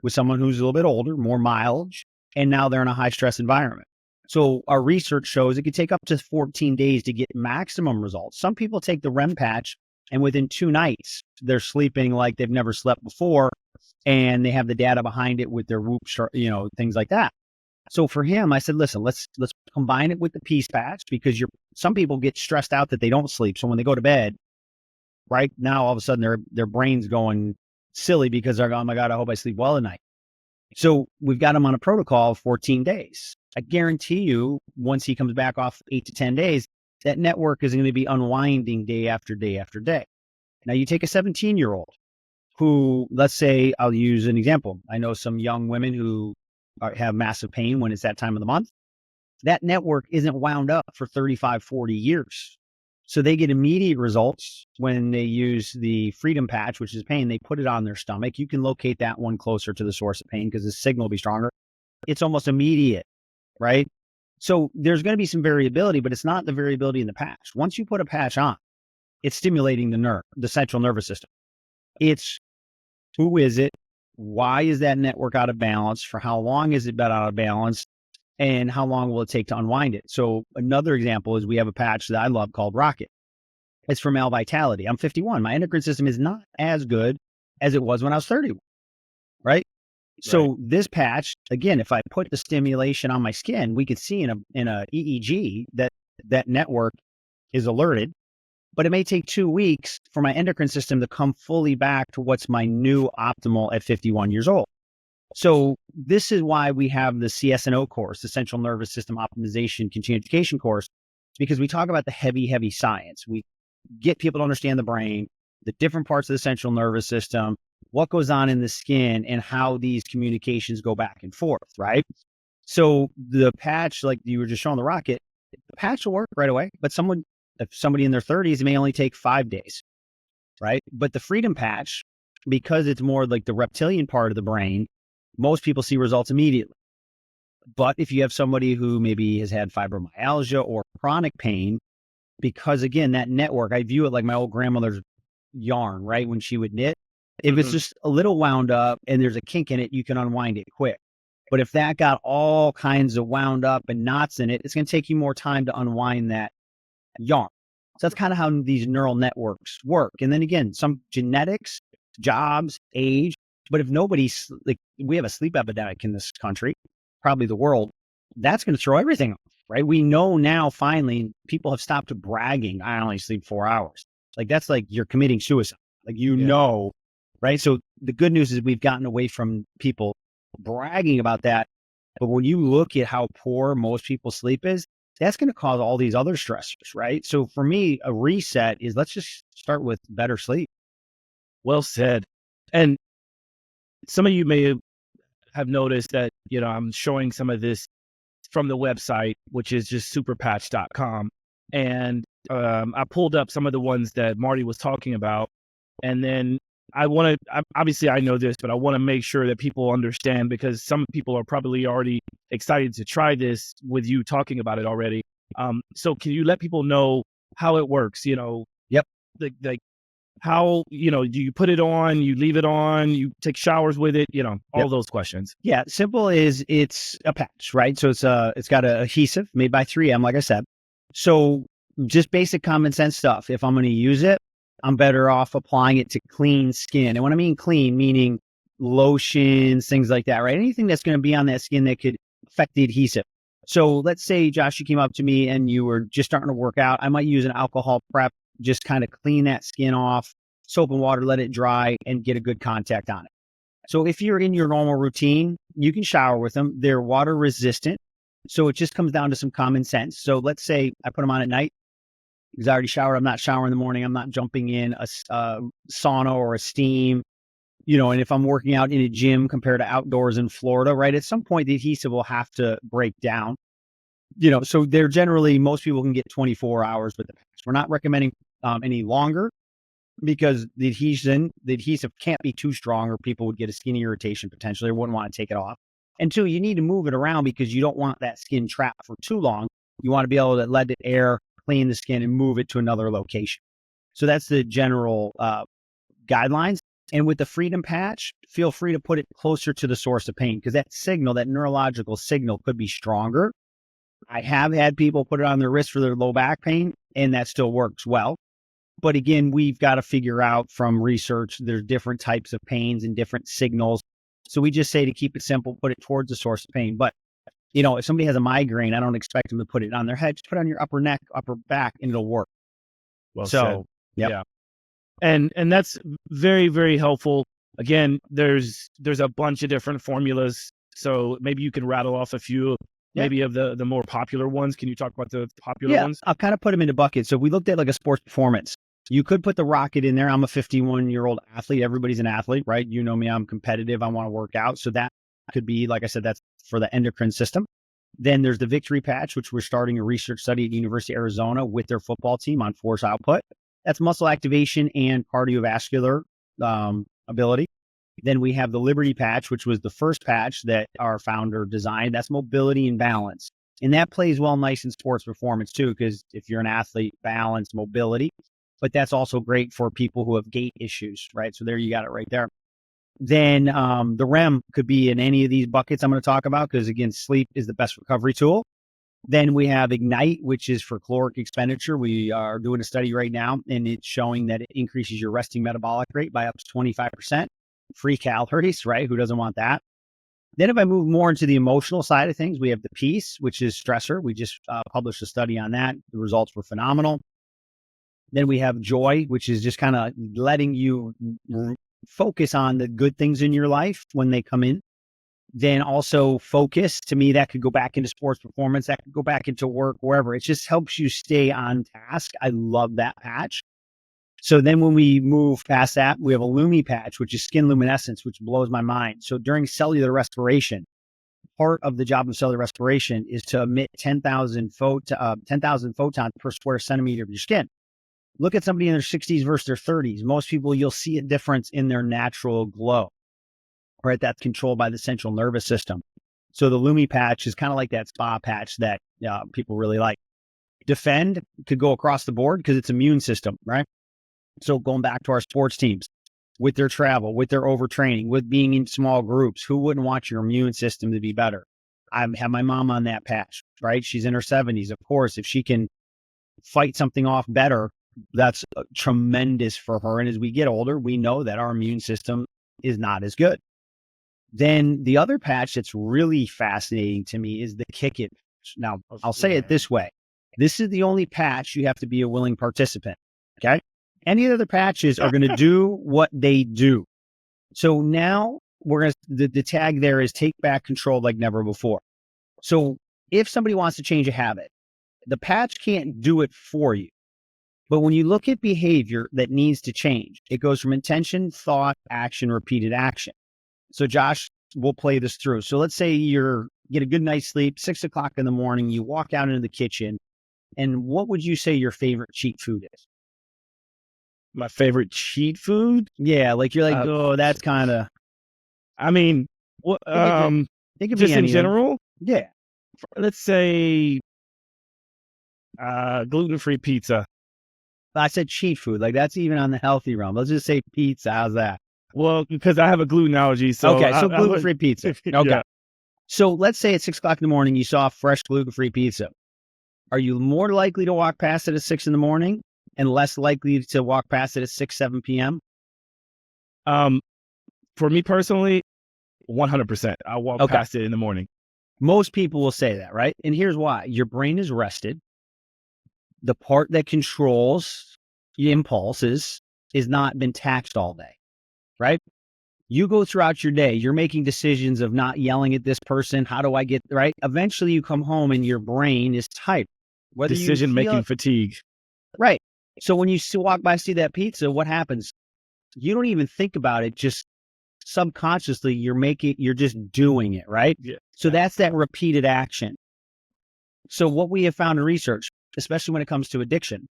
with someone who's a little bit older, more mileage, and now they're in a high stress environment. So our research shows it could take up to 14 days to get maximum results. Some people take the REM patch and within 2 nights, they're sleeping like they've never slept before. And they have the data behind it with their Whoop, things like that. So for him, I said, listen, let's combine it with the peace patch because some people get stressed out that they don't sleep. So when they go to bed, right now, all of a sudden their brain's going silly because they're going, oh my God, I hope I sleep well at night. So we've got him on a protocol of 14 days. I guarantee you, once he comes back off 8 to 10 days, that network is going to be unwinding day after day after day. Now you take a 17-year-old who, let's say, I'll use an example. I know some young women who have massive pain when it's that time of the month. That network isn't wound up for 35, 40 years. So they get immediate results when they use the freedom patch, which is pain. They put it on their stomach. You can locate that one closer to the source of pain because the signal will be stronger. It's almost immediate, right? So there's going to be some variability, but it's not the variability in the patch. Once you put a patch on, it's stimulating the central nervous system. It's who is it? Why is that network out of balance? For how long has it been out of balance? And how long will it take to unwind it? So another example is we have a patch that I love called Rocket. It's for male vitality. I'm 51. My endocrine system is not as good as it was when I was 31, right? So this patch, again, if I put the stimulation on my skin, we could see in a EEG that network is alerted, but it may take 2 weeks for my endocrine system to come fully back to what's my new optimal at 51 years old. So this is why we have the CSNO course, the Central Nervous System Optimization Continuing Education course, because we talk about the heavy science. We get people to understand the brain, the different parts of the central nervous system, what goes on in the skin, and how these communications go back and forth, right? So the patch, like you were just showing the Rocket, the patch will work right away, but if somebody in their 30s, it may only take 5 days, right? But the freedom patch, because it's more like the reptilian part of the brain, most people see results immediately. But if you have somebody who maybe has had fibromyalgia or chronic pain, because again, that network, I view it like my old grandmother's yarn, right? When she would knit, if it's just a little wound up and there's a kink in it, you can unwind it quick. But if that got all kinds of wound up and knots in it, it's going to take you more time to unwind that yarn. So that's kind of how these neural networks work. And then again, some genetics, jobs, age. But if nobody's like, we have a sleep epidemic in this country, probably the world, that's going to throw everything off, right? We know now finally people have stopped bragging. I only sleep 4 hours. Like that's like you're committing suicide. Like, know, right? So the good news is we've gotten away from people bragging about that. But when you look at how poor most people's sleep is, that's going to cause all these other stressors, right? So for me, a reset is let's just start with better sleep. Well said. And some of you may have noticed that, I'm showing some of this from the website, which is just superpatch.com. And I pulled up some of the ones that Marty was talking about. And then obviously I know this, but I want to make sure that people understand, because some people are probably already excited to try this with you talking about it already. So can you let people know how it works? Yep. Like how, do you put it on, you leave it on, you take showers with it, all those questions. Yeah. Simple is it's a patch, right? So it's got an adhesive made by 3M, like I said. So just basic common sense stuff. If I'm going to use it, I'm better off applying it to clean skin. And when I mean clean, meaning lotions, things like that, right? Anything that's going to be on that skin that could affect the adhesive. So let's say, Josh, you came up to me and you were just starting to work out. I might use an alcohol prep, just kind of clean that skin off, soap and water, let it dry, and get a good contact on it. So if you're in your normal routine, you can shower with them. They're water resistant. So it just comes down to some common sense. So let's say I put them on at night because I already showered. I'm not showering in the morning. I'm not jumping in a sauna or a steam, and if I'm working out in a gym compared to outdoors in Florida, right, at some point the adhesive will have to break down, so they're generally, most people can get 24 hours with the patch. We're not recommending any longer because the adhesive can't be too strong or people would get a skin irritation potentially or wouldn't want to take it off. And two, you need to move it around because you don't want that skin trapped for too long. You want to be able to let it air, clean the skin, and move it to another location. So that's the general guidelines. And with the Freedom Patch, feel free to put it closer to the source of pain because that signal, that neurological signal, could be stronger. I have had people put it on their wrist for their low back pain, and that still works well. But again, we've got to figure out from research, there's different types of pains and different signals. So we just say to keep it simple, put it towards the source of pain. But, if somebody has a migraine, I don't expect them to put it on their head. Just put it on your upper neck, upper back, and it'll work. Well said. Yep. Yeah. And that's very, very helpful. Again, there's a bunch of different formulas. So maybe you can rattle off a few maybe of the more popular ones. Can you talk about the popular ones? I'll kind of put them into buckets. So we looked at like a sports performance. You could put the rocket in there. I'm a 51-year-old athlete. Everybody's an athlete, right? You know me, I'm competitive. I want to work out. So that could be, like I said, that's for the endocrine system. Then there's the Victory Patch, which we're starting a research study at University of Arizona with their football team on force output. That's muscle activation and cardiovascular ability. Then we have the Liberty Patch, which was the first patch that our founder designed. That's mobility and balance. And that plays well nice in sports performance too, because if you're an athlete, balance, mobility. But that's also great for people who have gait issues, right? So there you got it right there. Then the REM could be in any of these buckets I'm going to talk about because, again, sleep is the best recovery tool. Then we have Ignite, which is for caloric expenditure. We are doing a study right now, and it's showing that it increases your resting metabolic rate by up to 25%. Free calories, right? Who doesn't want that? Then if I move more into the emotional side of things, we have the Peace, which is stressor. We just published a study on that. The results were phenomenal. Then we have Joy, which is just kind of letting you focus on the good things in your life when they come in. Then also Focus, to me, that could go back into sports performance. That could go back into work, wherever. It just helps you stay on task. I love that patch. So then when we move past that, we have a Lumi Patch, which is skin luminescence, which blows my mind. So during cellular respiration, part of the job of cellular respiration is to emit 10,000 photons per square centimeter of your skin. Look at somebody in their 60s versus their 30s. Most people, you'll see a difference in their natural glow, right? That's controlled by the central nervous system. So the Lumi Patch is kind of like that spa patch that people really like. Defend could go across the board because it's immune system, right? So going back to our sports teams, with their travel, with their overtraining, with being in small groups, who wouldn't want your immune system to be better? I have my mom on that patch, right? She's in her 70s. Of course, if she can fight something off better, that's tremendous for her. And as we get older, we know that our immune system is not as good. Then the other patch that's really fascinating to me is the Kick It patch. Now, I'll say it this way. This is the only patch you have to be a willing participant, okay? Any other patches are going to do what they do. So now we're going to, the tag there is take back control like never before. So if somebody wants to change a habit, The patch can't do it for you. But when you look at behavior that needs to change, it goes from intention, thought, action, repeated action. So Josh, we'll play this through. So let's say you get a good night's sleep, 6 o'clock in the morning, you walk out into the kitchen, and what would you say your favorite cheat food is? My favorite cheat food? Yeah, like you're like, Uh, oh, that's kind of, I mean, what, it could be just in anything. general, Yeah. let's say gluten-free pizza. I said cheat food. Like that's even on the healthy realm. Let's just say pizza. How's that? Well, because I have a gluten allergy, so Okay, so I gluten-free pizza. Yeah. Okay. So let's say at 6 o'clock in the morning, you saw fresh gluten-free pizza. Are you more likely to walk past it at 6 in the morning and less likely to walk past it at 6, 7 p.m.? For me personally, 100%. I walk Okay. past it in the morning. Most people will say that, right? And here's why. Your brain is rested. The part that controls the impulses is not been taxed all day, right? You go throughout your day, you're making decisions of not yelling at this person. How do I get right? Eventually you come home and your brain is tight. Whether you Decision-making feel, fatigue. right. So when you walk by, see that pizza, what happens? You don't even think about it. Just subconsciously, you're just doing it, right? Yeah. So that's that repeated action. So what we have found in research, especially when it comes to addiction,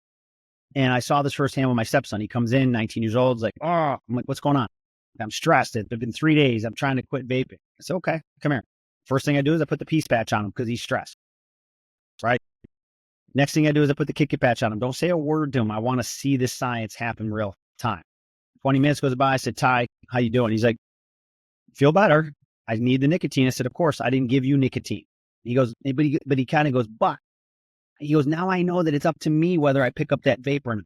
and I saw this firsthand with my stepson. He comes in, 19 years old, he's like, oh, I'm like, what's going on? I'm stressed. It's been 3 days. I'm trying to quit vaping. I said, okay, come here. First thing I do is I put the peace patch on him because he's stressed, right? Next thing I do is I put the kick it patch on him. Don't say a word to him. I want to see this science happen real time. 20 minutes goes by. I said, Ty, how you doing? He's like, feel better. I need the nicotine. I said, of course, I didn't give you nicotine. He goes, but he kind of goes, but he goes, now I know that it's up to me whether I pick up that vape or not.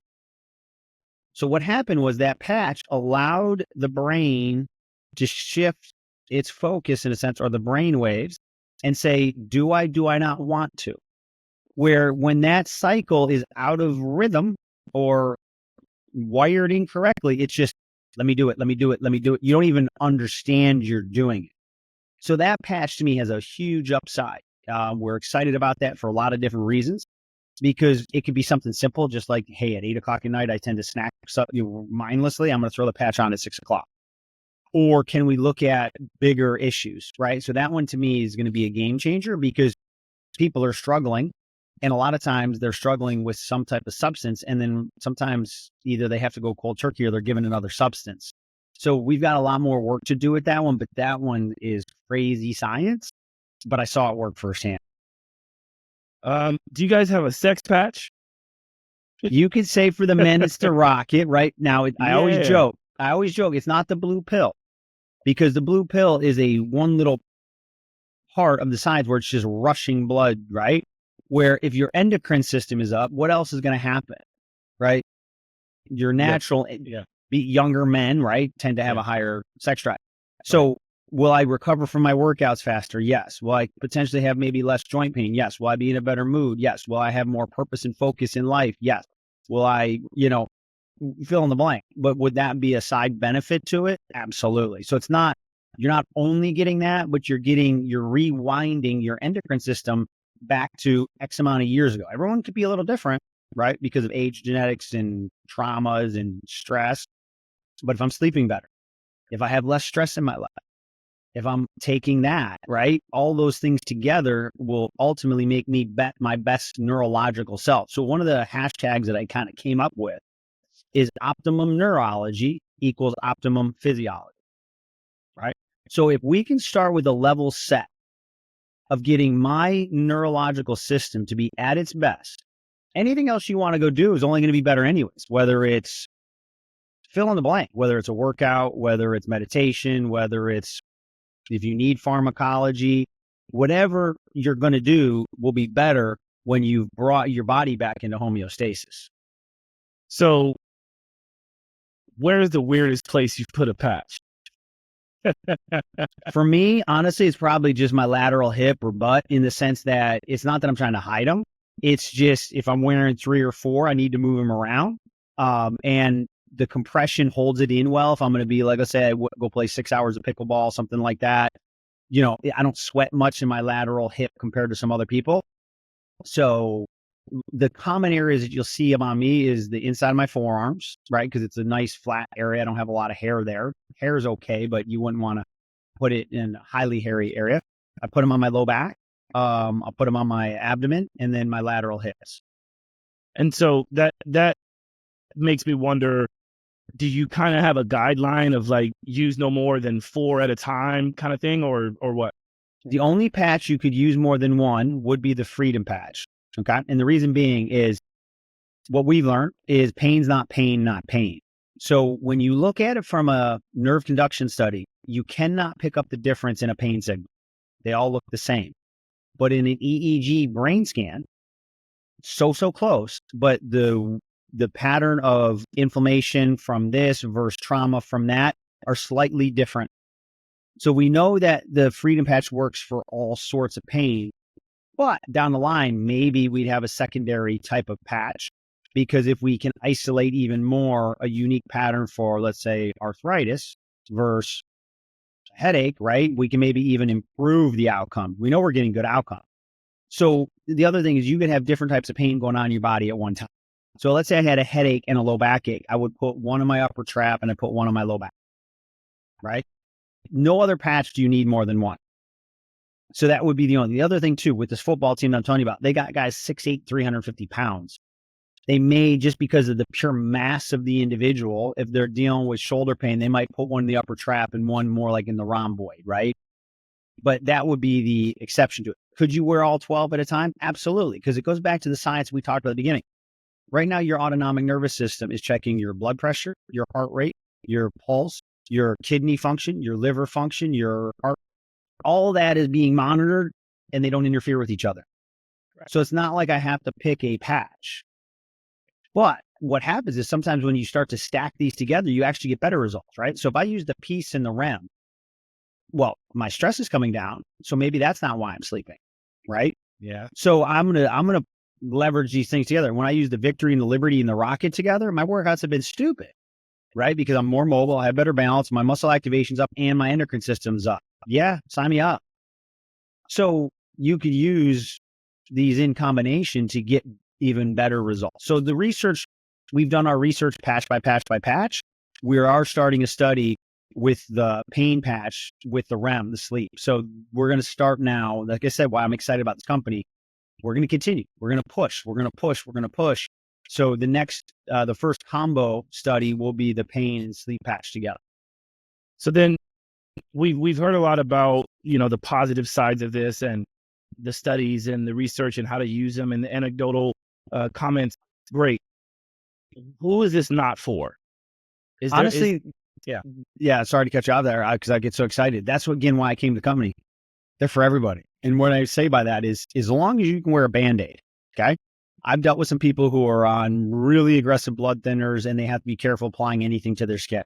So what happened was that patch allowed the brain to shift its focus in a sense, or the brain waves, and say, do I not want to? Where when that cycle is out of rhythm or wired incorrectly, it's just, let me do it. You don't even understand you're doing it. So that patch to me has a huge upside. We're excited about that for a lot of different reasons, because it could be something simple, just like, hey, at 8 o'clock at night, I tend to snack mindlessly. I'm going to throw the patch on at 6 o'clock. Or can we look at bigger issues, right? So that one to me is going to be a game changer, because people are struggling. And a lot of times they're struggling with some type of substance. And then sometimes either they have to go cold turkey or they're given another substance. So we've got a lot more work to do with that one, but that one is crazy science, but I saw it work firsthand. Do you guys have a sex patch? You could say for the men, it's the rocket right now. I always joke, it's not the blue pill, because the blue pill is a one little part of the science where it's just rushing blood, right? Where if your endocrine system is up, what else is going to happen, right? Your natural, younger men, right, tend to have a higher sex drive. So will I recover from my workouts faster? Yes. Will I potentially have maybe less joint pain? Yes. Will I be in a better mood? Yes. Will I have more purpose and focus in life? Yes. Will I, fill in the blank, but would that be a side benefit to it? Absolutely. So you're not only getting that, but you're rewinding your endocrine system back to X amount of years ago. Everyone could be a little different, right? Because of age, genetics, and traumas and stress. But if I'm sleeping better, if I have less stress in my life, if I'm taking that, right, all those things together will ultimately make me my best neurological self. So one of the hashtags that I kind of came up with is optimum neurology equals optimum physiology, right? So if we can start with a level set of getting my neurological system to be at its best, anything else you want to go do is only going to be better anyways, whether it's fill in the blank, whether it's a workout, whether it's meditation, whether it's, if you need pharmacology, whatever you're going to do will be better when you've brought your body back into homeostasis. So where's the weirdest place you've put a patch? For me, honestly, it's probably just my lateral hip or butt, in the sense that it's not that I'm trying to hide them. It's just if I'm wearing 3 or 4, I need to move them around. And the compression holds it in well. If I'm going to be, like I say, go play 6 hours of pickleball, something like that, I don't sweat much in my lateral hip compared to some other people. So the common areas that you'll see them on me is the inside of my forearms, right? Because it's a nice flat area. I don't have a lot of hair there. Hair is okay, but you wouldn't want to put it in a highly hairy area. I put them on my low back. I'll put them on my abdomen and then my lateral hips. And so that makes me wonder, do you kind of have a guideline of like use no more than 4 at a time kind of thing, or what? The only patch you could use more than one would be the freedom patch. Okay. And the reason being is what we've learned is pain's not pain, not pain. So when you look at it from a nerve conduction study, you cannot pick up the difference in a pain signal. They all look the same. But in an EEG brain scan, so close, but the pattern of inflammation from this versus trauma from that are slightly different. So we know that the freedom patch works for all sorts of pain, but down the line, maybe we'd have a secondary type of patch, because if we can isolate even more a unique pattern for, let's say, arthritis versus headache, right? We can maybe even improve the outcome. We know we're getting good outcome. So the other thing is you could have different types of pain going on in your body at one time. So let's say I had a headache and a low backache. I would put one on my upper trap and I put one on my low back, right? No other patch do you need more than one. So that would be the other thing too, with this football team that I'm telling you about, they got guys 6'8", 350 pounds. They may, just because of the pure mass of the individual, if they're dealing with shoulder pain, they might put one in the upper trap and one more like in the rhomboid, right? But that would be the exception to it. Could you wear all 12 at a time? Absolutely, because it goes back to the science we talked about at the beginning. Right now, your autonomic nervous system is checking your blood pressure, your heart rate, your pulse, your kidney function, your liver function, your heart. All that is being monitored, and they don't interfere with each other. Right. So it's not like I have to pick a patch. But what happens is sometimes when you start to stack these together, you actually get better results, right? So if I use the piece in the REM, well, my stress is coming down, so maybe that's not why I'm sleeping, right? Yeah. So I'm gonna leverage these things together. When I use the Victory and the Liberty and the Rocket together, my workouts have been stupid, right? Because I'm more mobile, I have better balance, my muscle activation's up, and my endocrine system's up. Yeah, sign me up. So you could use these in combination to get even better results. So the research, we've done our research patch by patch by patch. We are starting a study with the pain patch with the REM, the sleep. So we're going to start now. Like I said, why I'm excited about this company, we're going to continue. We're going to push. We're going to push. We're going to push. So the next, the first combo study will be the pain and sleep patch together. So then we've heard a lot about, the positive sides of this and the studies and the research and how to use them and the anecdotal comments. Great. Who is this not for? Honestly, sorry to cut you off there because I get so excited. That's again why I came to the company. They're for everybody. And what I say by that is, as long as you can wear a Band-Aid, okay? I've dealt with some people who are on really aggressive blood thinners and they have to be careful applying anything to their skin.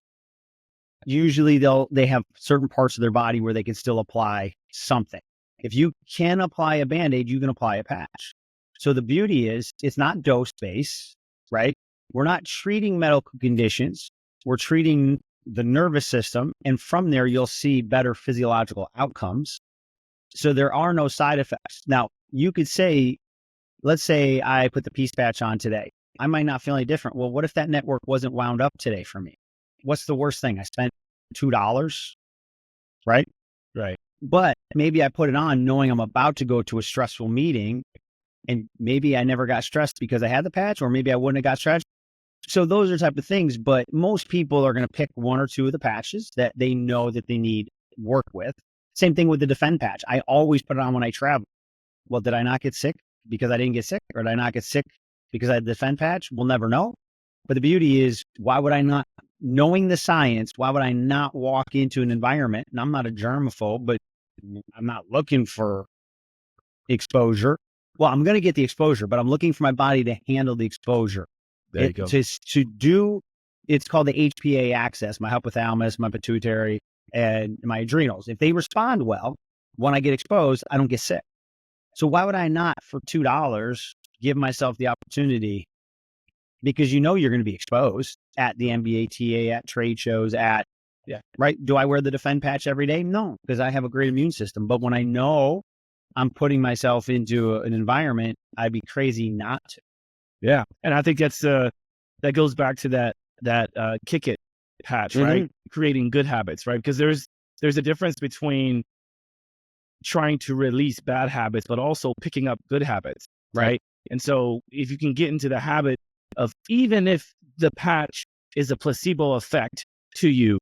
Usually they have certain parts of their body where they can still apply something. If you can apply a Band-Aid, you can apply a patch. So the beauty is it's not dose-based, right? We're not treating medical conditions. We're treating the nervous system. And from there, you'll see better physiological outcomes. So there are no side effects. Now, you could say, let's say I put the piece patch on today. I might not feel any different. Well, what if that network wasn't wound up today for me? What's the worst thing? I spent $2, right? Right. But maybe I put it on knowing I'm about to go to a stressful meeting, and maybe I never got stressed because I had the patch, or maybe I wouldn't have got stressed. So those are type of things, but most people are going to pick one or two of the patches that they know that they need work with. Same thing with the Defend patch. I always put it on when I travel. Well, did I not get sick because I didn't get sick, or did I not get sick because I had the Defend patch? We'll never know. But the beauty is, why would I not, knowing the science, why would I not walk into an environment? And I'm not a germaphobe, but I'm not looking for exposure. Well, I'm going to get the exposure, but I'm looking for my body to handle the exposure. There you go. To do, it's called the HPA axis, my hypothalamus, my pituitary, and my adrenals. If they respond well, when I get exposed, I don't get sick. So why would I not, for $2, give myself the opportunity? Because you're going to be exposed at the NBA, at trade shows, right? Do I wear the Defend patch every day? No, because I have a great immune system. But when I know I'm putting myself into an environment I'd be crazy not to. Yeah. And I think that goes back to that kick it patch, right? Creating good habits, right? Because there's a difference between trying to release bad habits, but also picking up good habits, right? And so if you can get into the habit of, even if the patch is a placebo effect to you,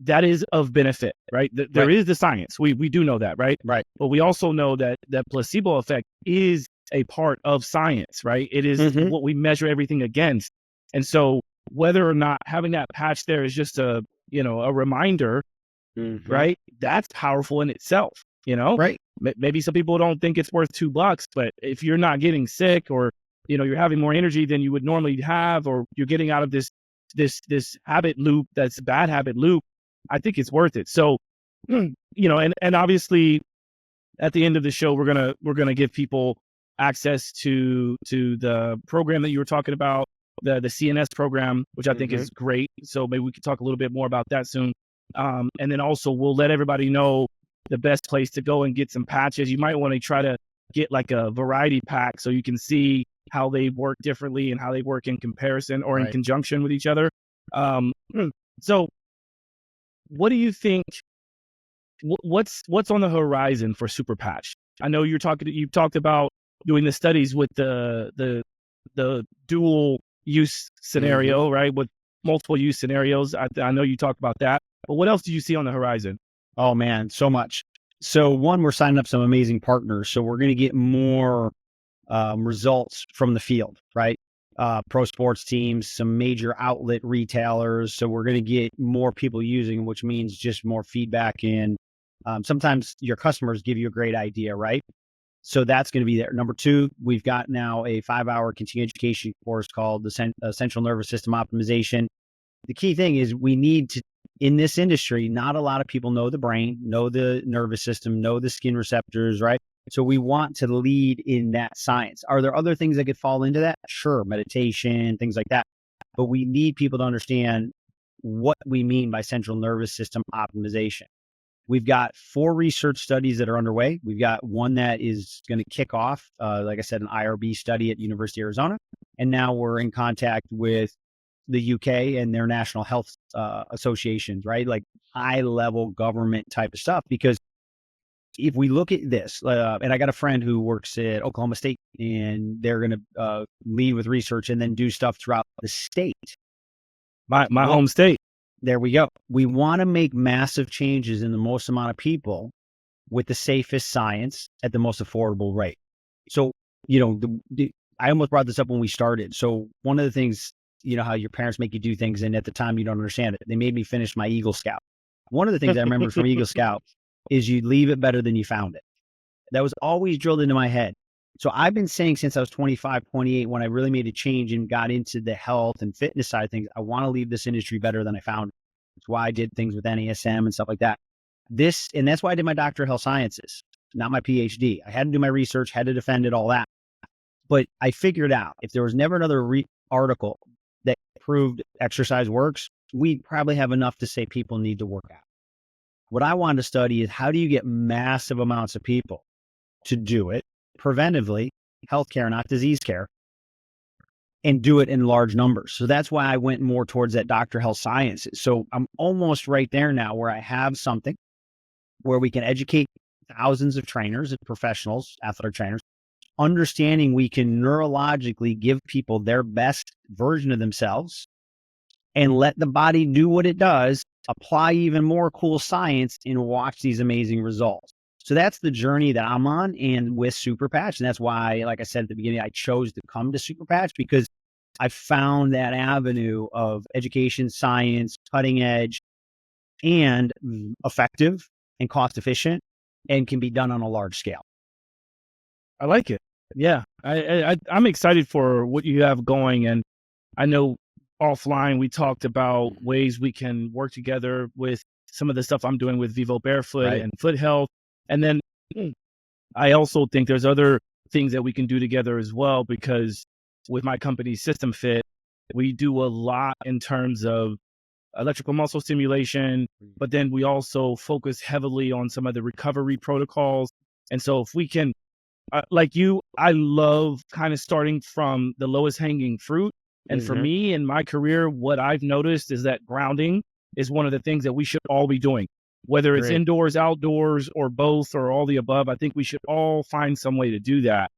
that is of benefit, right? There is the science. We do know that, right? Right. But we also know that that placebo effect is a part of science, right? It is what we measure everything against. And so whether or not having that patch there is just a reminder, right? That's powerful in itself, Right. Maybe some people don't think it's worth $2, but if you're not getting sick, or, you're having more energy than you would normally have, or you're getting out of this habit loop, that's a bad habit loop, I think it's worth it. So, and obviously at the end of the show, we're going to give people access to the program that you were talking about, the CNS program, which I think is great. So maybe we could talk a little bit more about that soon. And then also we'll let everybody know the best place to go and get some patches. You might want to try to get like a variety pack so you can see how they work differently and how they work in comparison or in conjunction with each other. So what do you think? What's on the horizon for Super Patch? I know you've talked about doing the studies with the dual use scenario, right? With multiple use scenarios. I know you talked about that, but what else do you see on the horizon? Oh man, so much. So one, we're signing up some amazing partners. So we're going to get more results from the field, right? Pro sports teams, some major outlet retailers. So we're going to get more people using, which means just more feedback. And sometimes your customers give you a great idea, right? So that's going to be there. Number two, we've got now a 5-hour continuing education course called the Central Nervous System Optimization. The key thing is we need to, in this industry, not a lot of people know the brain, know the nervous system, know the skin receptors, right? So we want to lead in that science. Are there other things that could fall into that? Sure, meditation, things like that. But we need people to understand what we mean by central nervous system optimization. We've got 4 research studies that are underway. We've got one that is going to kick off, like I said, an IRB study at University of Arizona. And now we're in contact with the UK and their national health associations, right? Like high-level government type of stuff. Because if we look at this, and I got a friend who works at Oklahoma State, and they're going to lead with research and then do stuff throughout the state. My home state. There we go. We want to make massive changes in the most amount of people with the safest science at the most affordable rate. So, I almost brought this up when we started. So one of the things, how your parents make you do things and at the time you don't understand it. They made me finish my Eagle Scout. One of the things I remember from Eagle Scout is you leave it better than you found it. That was always drilled into my head. So I've been saying since I was 25, 28, when I really made a change and got into the health and fitness side of things, I want to leave this industry better than I found it. That's why I did things with NASM and stuff like that. And that's why I did my Doctor of Health Sciences, not my PhD. I had to do my research, had to defend it, all that. But I figured out if there was never another article that proved exercise works, we'd probably have enough to say people need to work out. What I wanted to study is how do you get massive amounts of people to do it preventively, healthcare, not disease care, and do it in large numbers. So that's why I went more towards that Doctor of Health Sciences. So I'm almost right there now where I have something where we can educate thousands of trainers and professionals, athletic trainers, understanding we can neurologically give people their best version of themselves and let the body do what it does, apply even more cool science and watch these amazing results. So that's the journey that I'm on and with Super Patch. And that's why, like I said at the beginning, I chose to come to Super Patch because I found that avenue of education, science, cutting edge, and effective and cost efficient and can be done on a large scale. I like it. Yeah. I'm excited for what you have going. And I know offline, we talked about ways we can work together with some of the stuff I'm doing with Vivo Barefoot and Foot Health. And then I also think there's other things that we can do together as well, because with my company System Fit, we do a lot in terms of electrical muscle stimulation, but then we also focus heavily on some of the recovery protocols And so if we can, like you, I love kind of starting from the lowest hanging fruit. And for me in my career, what I've noticed is that grounding is one of the things that we should all be doing, whether it's Great. indoors, outdoors, or both, or all the above. I think we should all find some way to do that.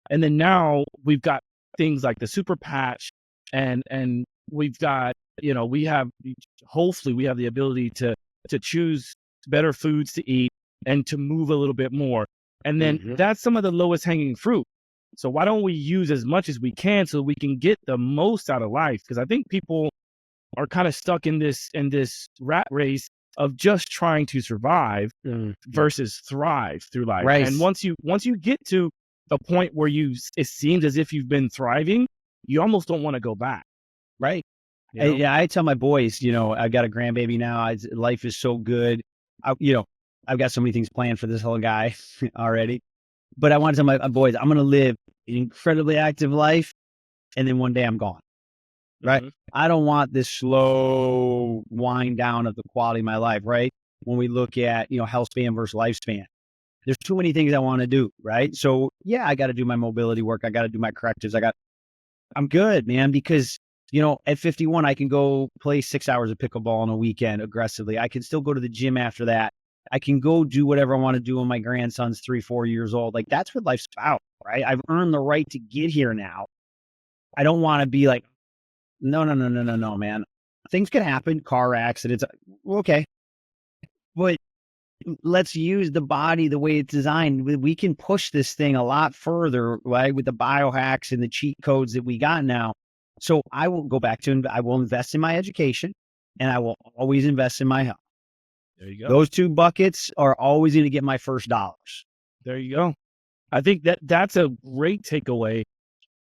And then now we've got things like the super patch, and we've got, hopefully we have the ability to choose better foods to eat and to move a little bit more. And then that's some of the lowest hanging fruit. So why don't we use as much as we can so we can get the most out of life? Because I think people are kind of stuck in this rat race of just trying to survive versus thrive through life. Right. And once you get to a point where it seems as if you've been thriving, you almost don't want to go back. Right. You know? Yeah, I tell my boys, I've got a grandbaby now. Life is so good. I've got so many things planned for this little guy already. But I want to tell my boys, I'm going to live an incredibly active life, and then one day I'm gone. Right. I don't want this slow wind down of the quality of my life. Right. When we look at, health span versus lifespan, there's too many things I want to do. Right. So yeah, I got to do my mobility work. I got to do my correctives. I'm good, man, because at 51, I can go play 6 hours of pickleball on a weekend aggressively. I can still go to the gym after that. I can go do whatever I want to do when my grandson's 3-4 years old. Like, that's what life's about, right? I've earned the right to get here now. I don't want to be like, no, man. Things could happen, car accidents. Okay. But let's use the body the way it's designed. We can push this thing a lot further, right? With the biohacks and the cheat codes that we got now. So I will go back to, I will invest in my education, and I will always invest in my health. There you go. Those two buckets are always going to get my first dollars. There you go. I think that's a great takeaway.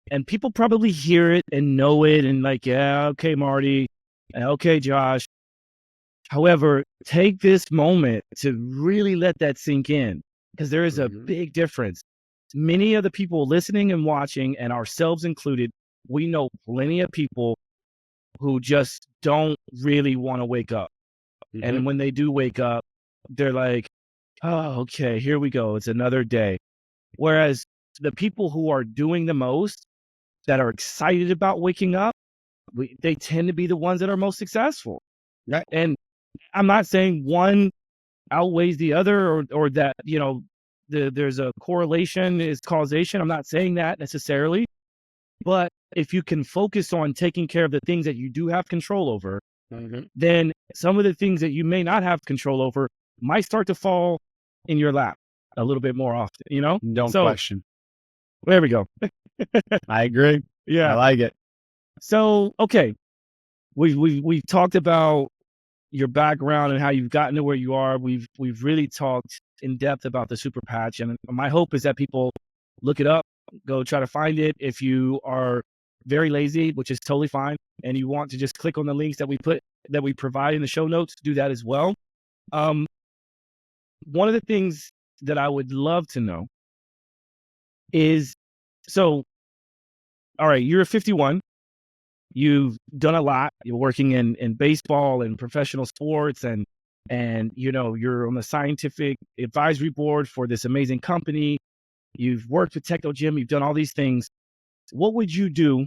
And people probably hear it and know it and like, yeah, okay, Marty, and okay, Josh. However, take this moment to really let that sink in, because there is a big difference. Many of the people listening and watching, and ourselves included, we know plenty of people who just don't really want to wake up. And when they do wake up, they're like, oh, okay, here we go. It's another day. Whereas the people who are doing the most, that are excited about waking up, they tend to be the ones that are most successful. Right. And I'm not saying one outweighs the other, or that, there's a correlation is causation. I'm not saying that necessarily. But if you can focus on taking care of the things that you do have control over, then some of the things that you may not have control over might start to fall in your lap a little bit more often, Don't question. There we go. I agree. Yeah. I like it. So, okay. We've talked about your background and how you've gotten to where you are. We've really talked in depth about the super patch, and my hope is that people look it up, go try to find it. If you are very lazy, which is totally fine, and you want to just click on the links that we provide in the show notes, do that as well. One of the things that I would love to know is, so, all right, you're 51. You've done a lot. You're working in baseball and professional sports, and you're on the scientific advisory board for this amazing company. You've worked with Techno Gym. You've done all these things. What would you do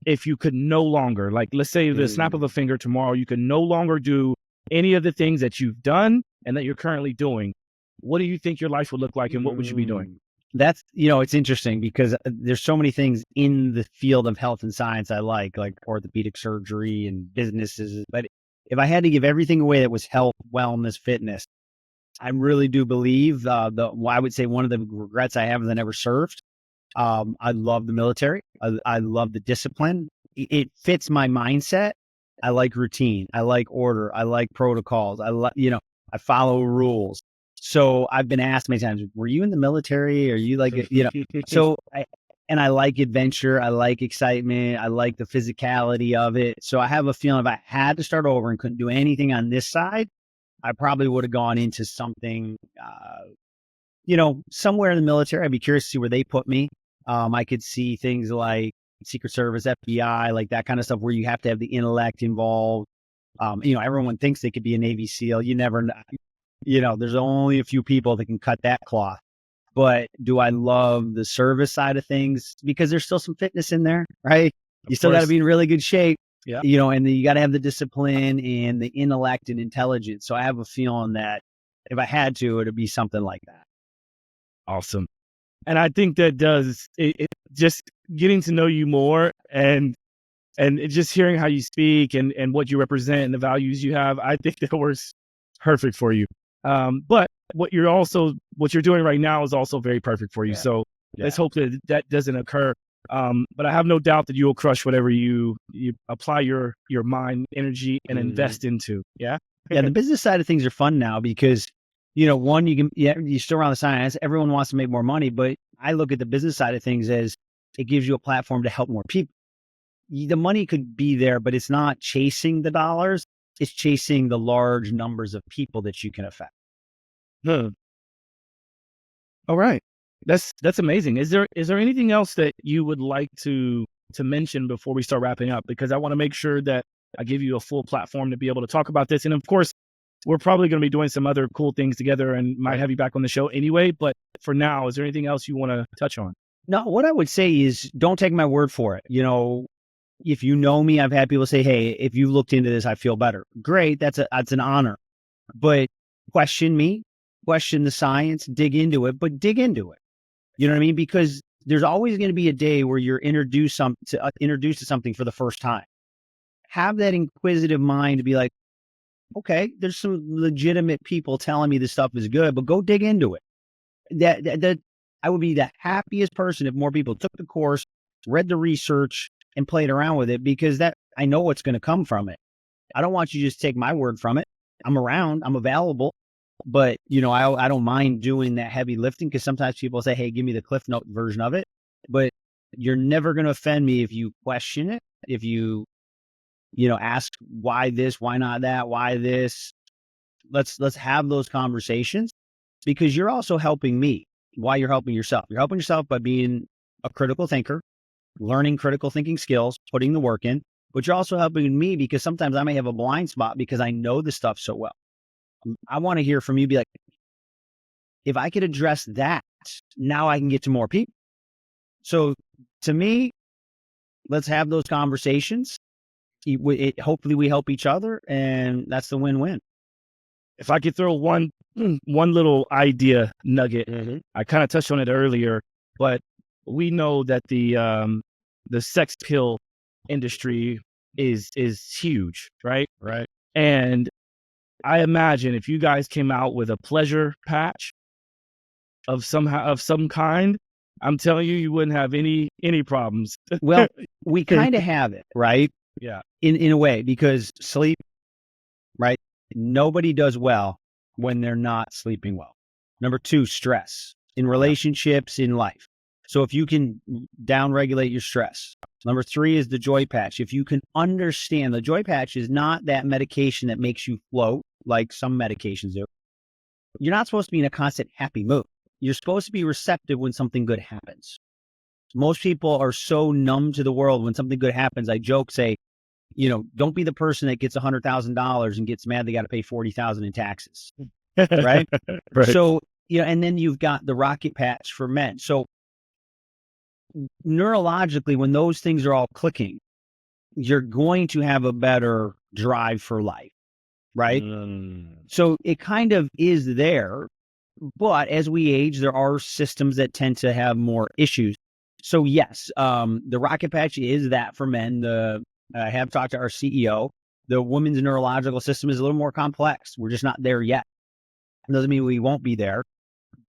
if you could no longer, like, let's say the snap of a finger tomorrow, you could no longer do any of the things that you've done and that you're currently doing? What do you think your life would look like, and what would you be doing? That's, it's interesting because there's so many things in the field of health and science I like orthopedic surgery and businesses. But if I had to give everything away that was health, wellness, fitness, I really do believe I would say one of the regrets I have is I never served. I love the military. I love the discipline. It fits my mindset. I like routine. I like order. I like protocols. I follow rules. So I've been asked many times, were you in the military? Are you like, so I like adventure. I like excitement. I like the physicality of it. So I have a feeling if I had to start over and couldn't do anything on this side, I probably would have gone into something, somewhere in the military. I'd be curious to see where they put me. I could see things like Secret Service, FBI, like that kind of stuff where you have to have the intellect involved. Everyone thinks they could be a Navy SEAL. You never know. There's only a few people that can cut that cloth. but do I love the service side of things? Because there's still some fitness in there, right? You still got to course. be in really good shape, Yeah. and then you got to have the discipline and the intellect and intelligence. So I have a feeling that if I had to, it'd be something like that. Awesome. And I think that does it just getting to know you more and just hearing how you speak and what you represent and the values you have, I think that works perfect for you. But what you're doing right now is also very perfect for you. Yeah. So Yeah. let's hope that doesn't occur. But I have no doubt that you will crush whatever you apply your mind, energy, and invest into. Yeah. Yeah. The business side of things are fun now because, one, you're still around the science. Everyone wants to make more money, but I look at the business side of things as it gives you a platform to help more people. The money could be there, but it's not chasing the dollars. It's chasing the large numbers of people that you can affect. All right. That's amazing. Is there anything else that you would like to mention before we start wrapping up? Because I want to make sure that I give you a full platform to be able to talk about this. And of course, we're probably going to be doing some other cool things together and might have you back on the show anyway. But for now, is there anything else you want to touch on? No, what I would say is don't take my word for it. If you know me, I've had people say, "Hey, if you looked into this, I feel better." Great. That's an honor, but question me, question the science, dig into it, but dig into it. You know what I mean? Because there's always going to be a day where you're introduced to something for the first time. Have that inquisitive mind to be like, okay, there's some legitimate people telling me this stuff is good, but go dig into it. That I would be the happiest person if more people took the course, read the research, and played around with it, because I know what's going to come from it. I don't want you to just take my word from it. I'm around, I'm available, but I don't mind doing that heavy lifting, because sometimes people say, "Hey, give me the Cliff Note version of it," but you're never going to offend me if you question it, if you ask why this, why not that, why this. Let's have those conversations, because you're also helping me. Why you're helping yourself? You're helping yourself by being a critical thinker, learning critical thinking skills, putting the work in, but you're also helping me because sometimes I may have a blind spot because I know the stuff so well. I want to hear from you, be like, if I could address that, now I can get to more people. So to me, let's have those conversations. Hopefully we help each other, and that's the win-win. If I could throw one little idea nugget, I kind of touched on it earlier, but we know that the sex pill industry is huge, right? Right. And I imagine if you guys came out with a pleasure patch of some kind, I'm telling you wouldn't have any problems. Well, we kind of have it, right? Yeah. In a way, because sleep, right? Nobody does well when they're not sleeping well. Number 2, stress in relationships, in life. So if you can downregulate your stress. Number 3 is the joy patch. If you can understand, the joy patch is not that medication that makes you float like some medications do. You're not supposed to be in a constant happy mood. You're supposed to be receptive when something good happens. Most people are so numb to the world when something good happens. I joke, say, don't be the person that gets $100,000 and gets mad they got to pay $40,000 in taxes, right? Right. So, and then you've got the rocket patch for men. So neurologically, when those things are all clicking, you're going to have a better drive for life, right? So it kind of is there, but as we age, there are systems that tend to have more issues. So yes, the rocket patch is that for men. I have talked to our CEO. The women's neurological system is a little more complex. We're just not there yet. It doesn't mean we won't be there,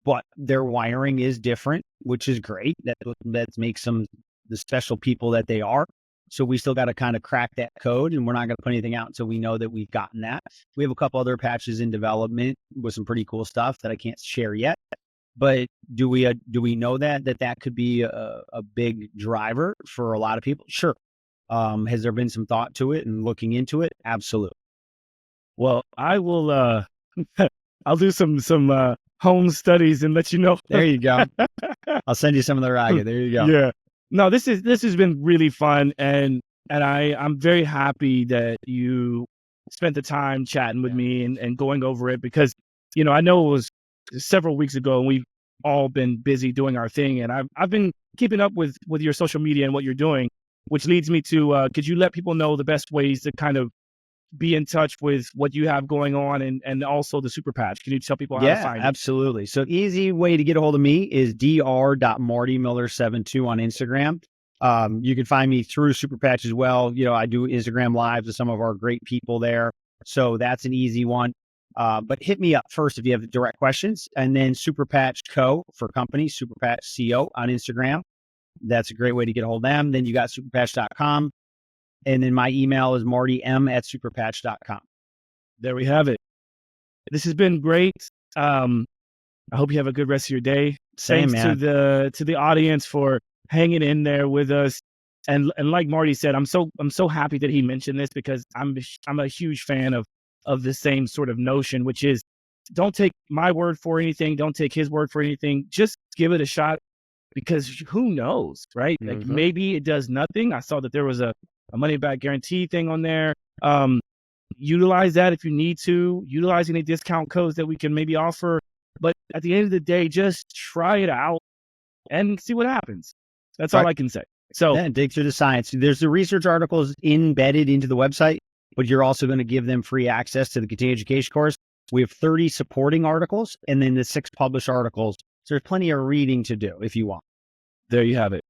but their wiring is different, which is great. That makes them the special people that they are. So we still got to kind of crack that code, and we're not going to put anything out until we know that we've gotten that. We have a couple other patches in development with some pretty cool stuff that I can't share yet. But do we know that could be a big driver for a lot of people? Sure. Has there been some thought to it and looking into it? Absolutely. Well, I will. I'll do some home studies and let you know. There you go. I'll send you some of the rocket. There you go. Yeah. No, this has been really fun, and I'm very happy that you spent the time chatting with me and going over it, because I know it was several weeks ago and all been busy doing our thing. And I've been keeping up with your social media and what you're doing, which leads me to, could you let people know the best ways to kind of be in touch with what you have going on and also the Super Patch? Can you tell people how to find it? Absolutely. So easy way to get a hold of me is dr.martymiller72 on Instagram. You can find me through Super Patch as well. I do Instagram lives with some of our great people there. So that's an easy one. But hit me up first if you have direct questions, and then Super Patch Co for company, Super Patch CO on Instagram. That's a great way to get a hold of them. Then you got superpatch.com. And then my email is martym@superpatch.com. There we have it. This has been great. I hope you have a good rest of your day. Same, Thanks man. to the audience for hanging in there with us. And like Marty said, I'm so happy that he mentioned this, because I'm a huge fan of the same sort of notion, which is, don't take my word for anything. Don't take his word for anything. Just give it a shot, because who knows, right? Like maybe it does nothing. I saw that there was a money back guarantee thing on there. Utilize that if you need to. Utilize any discount codes that we can maybe offer. But at the end of the day, just try it out and see what happens. That's all I can say. So dig through the science. There's the research articles embedded into the website, but you're also going to give them free access to the continuing education course. We have 30 supporting articles and then the 6 published articles. So there's plenty of reading to do if you want. There you have it.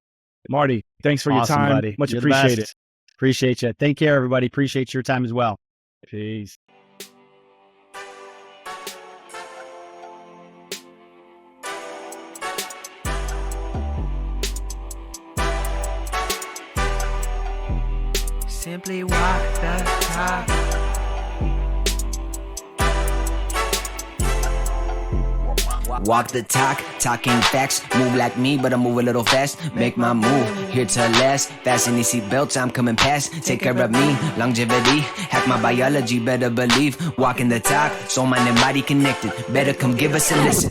Marty, thanks for your time. Buddy. Much You're the appreciated. best. Appreciate you. Take care, everybody. Appreciate your time as well. Peace. Simply walk the talk. Walk the talk, talking facts. Move like me, but I move a little fast. Make my move, here to last. Fasten these seatbelts, I'm coming past. Take care of me, longevity. Hack my biology, better believe. Walking the talk, soul, mind, and body connected. Better come give us a listen.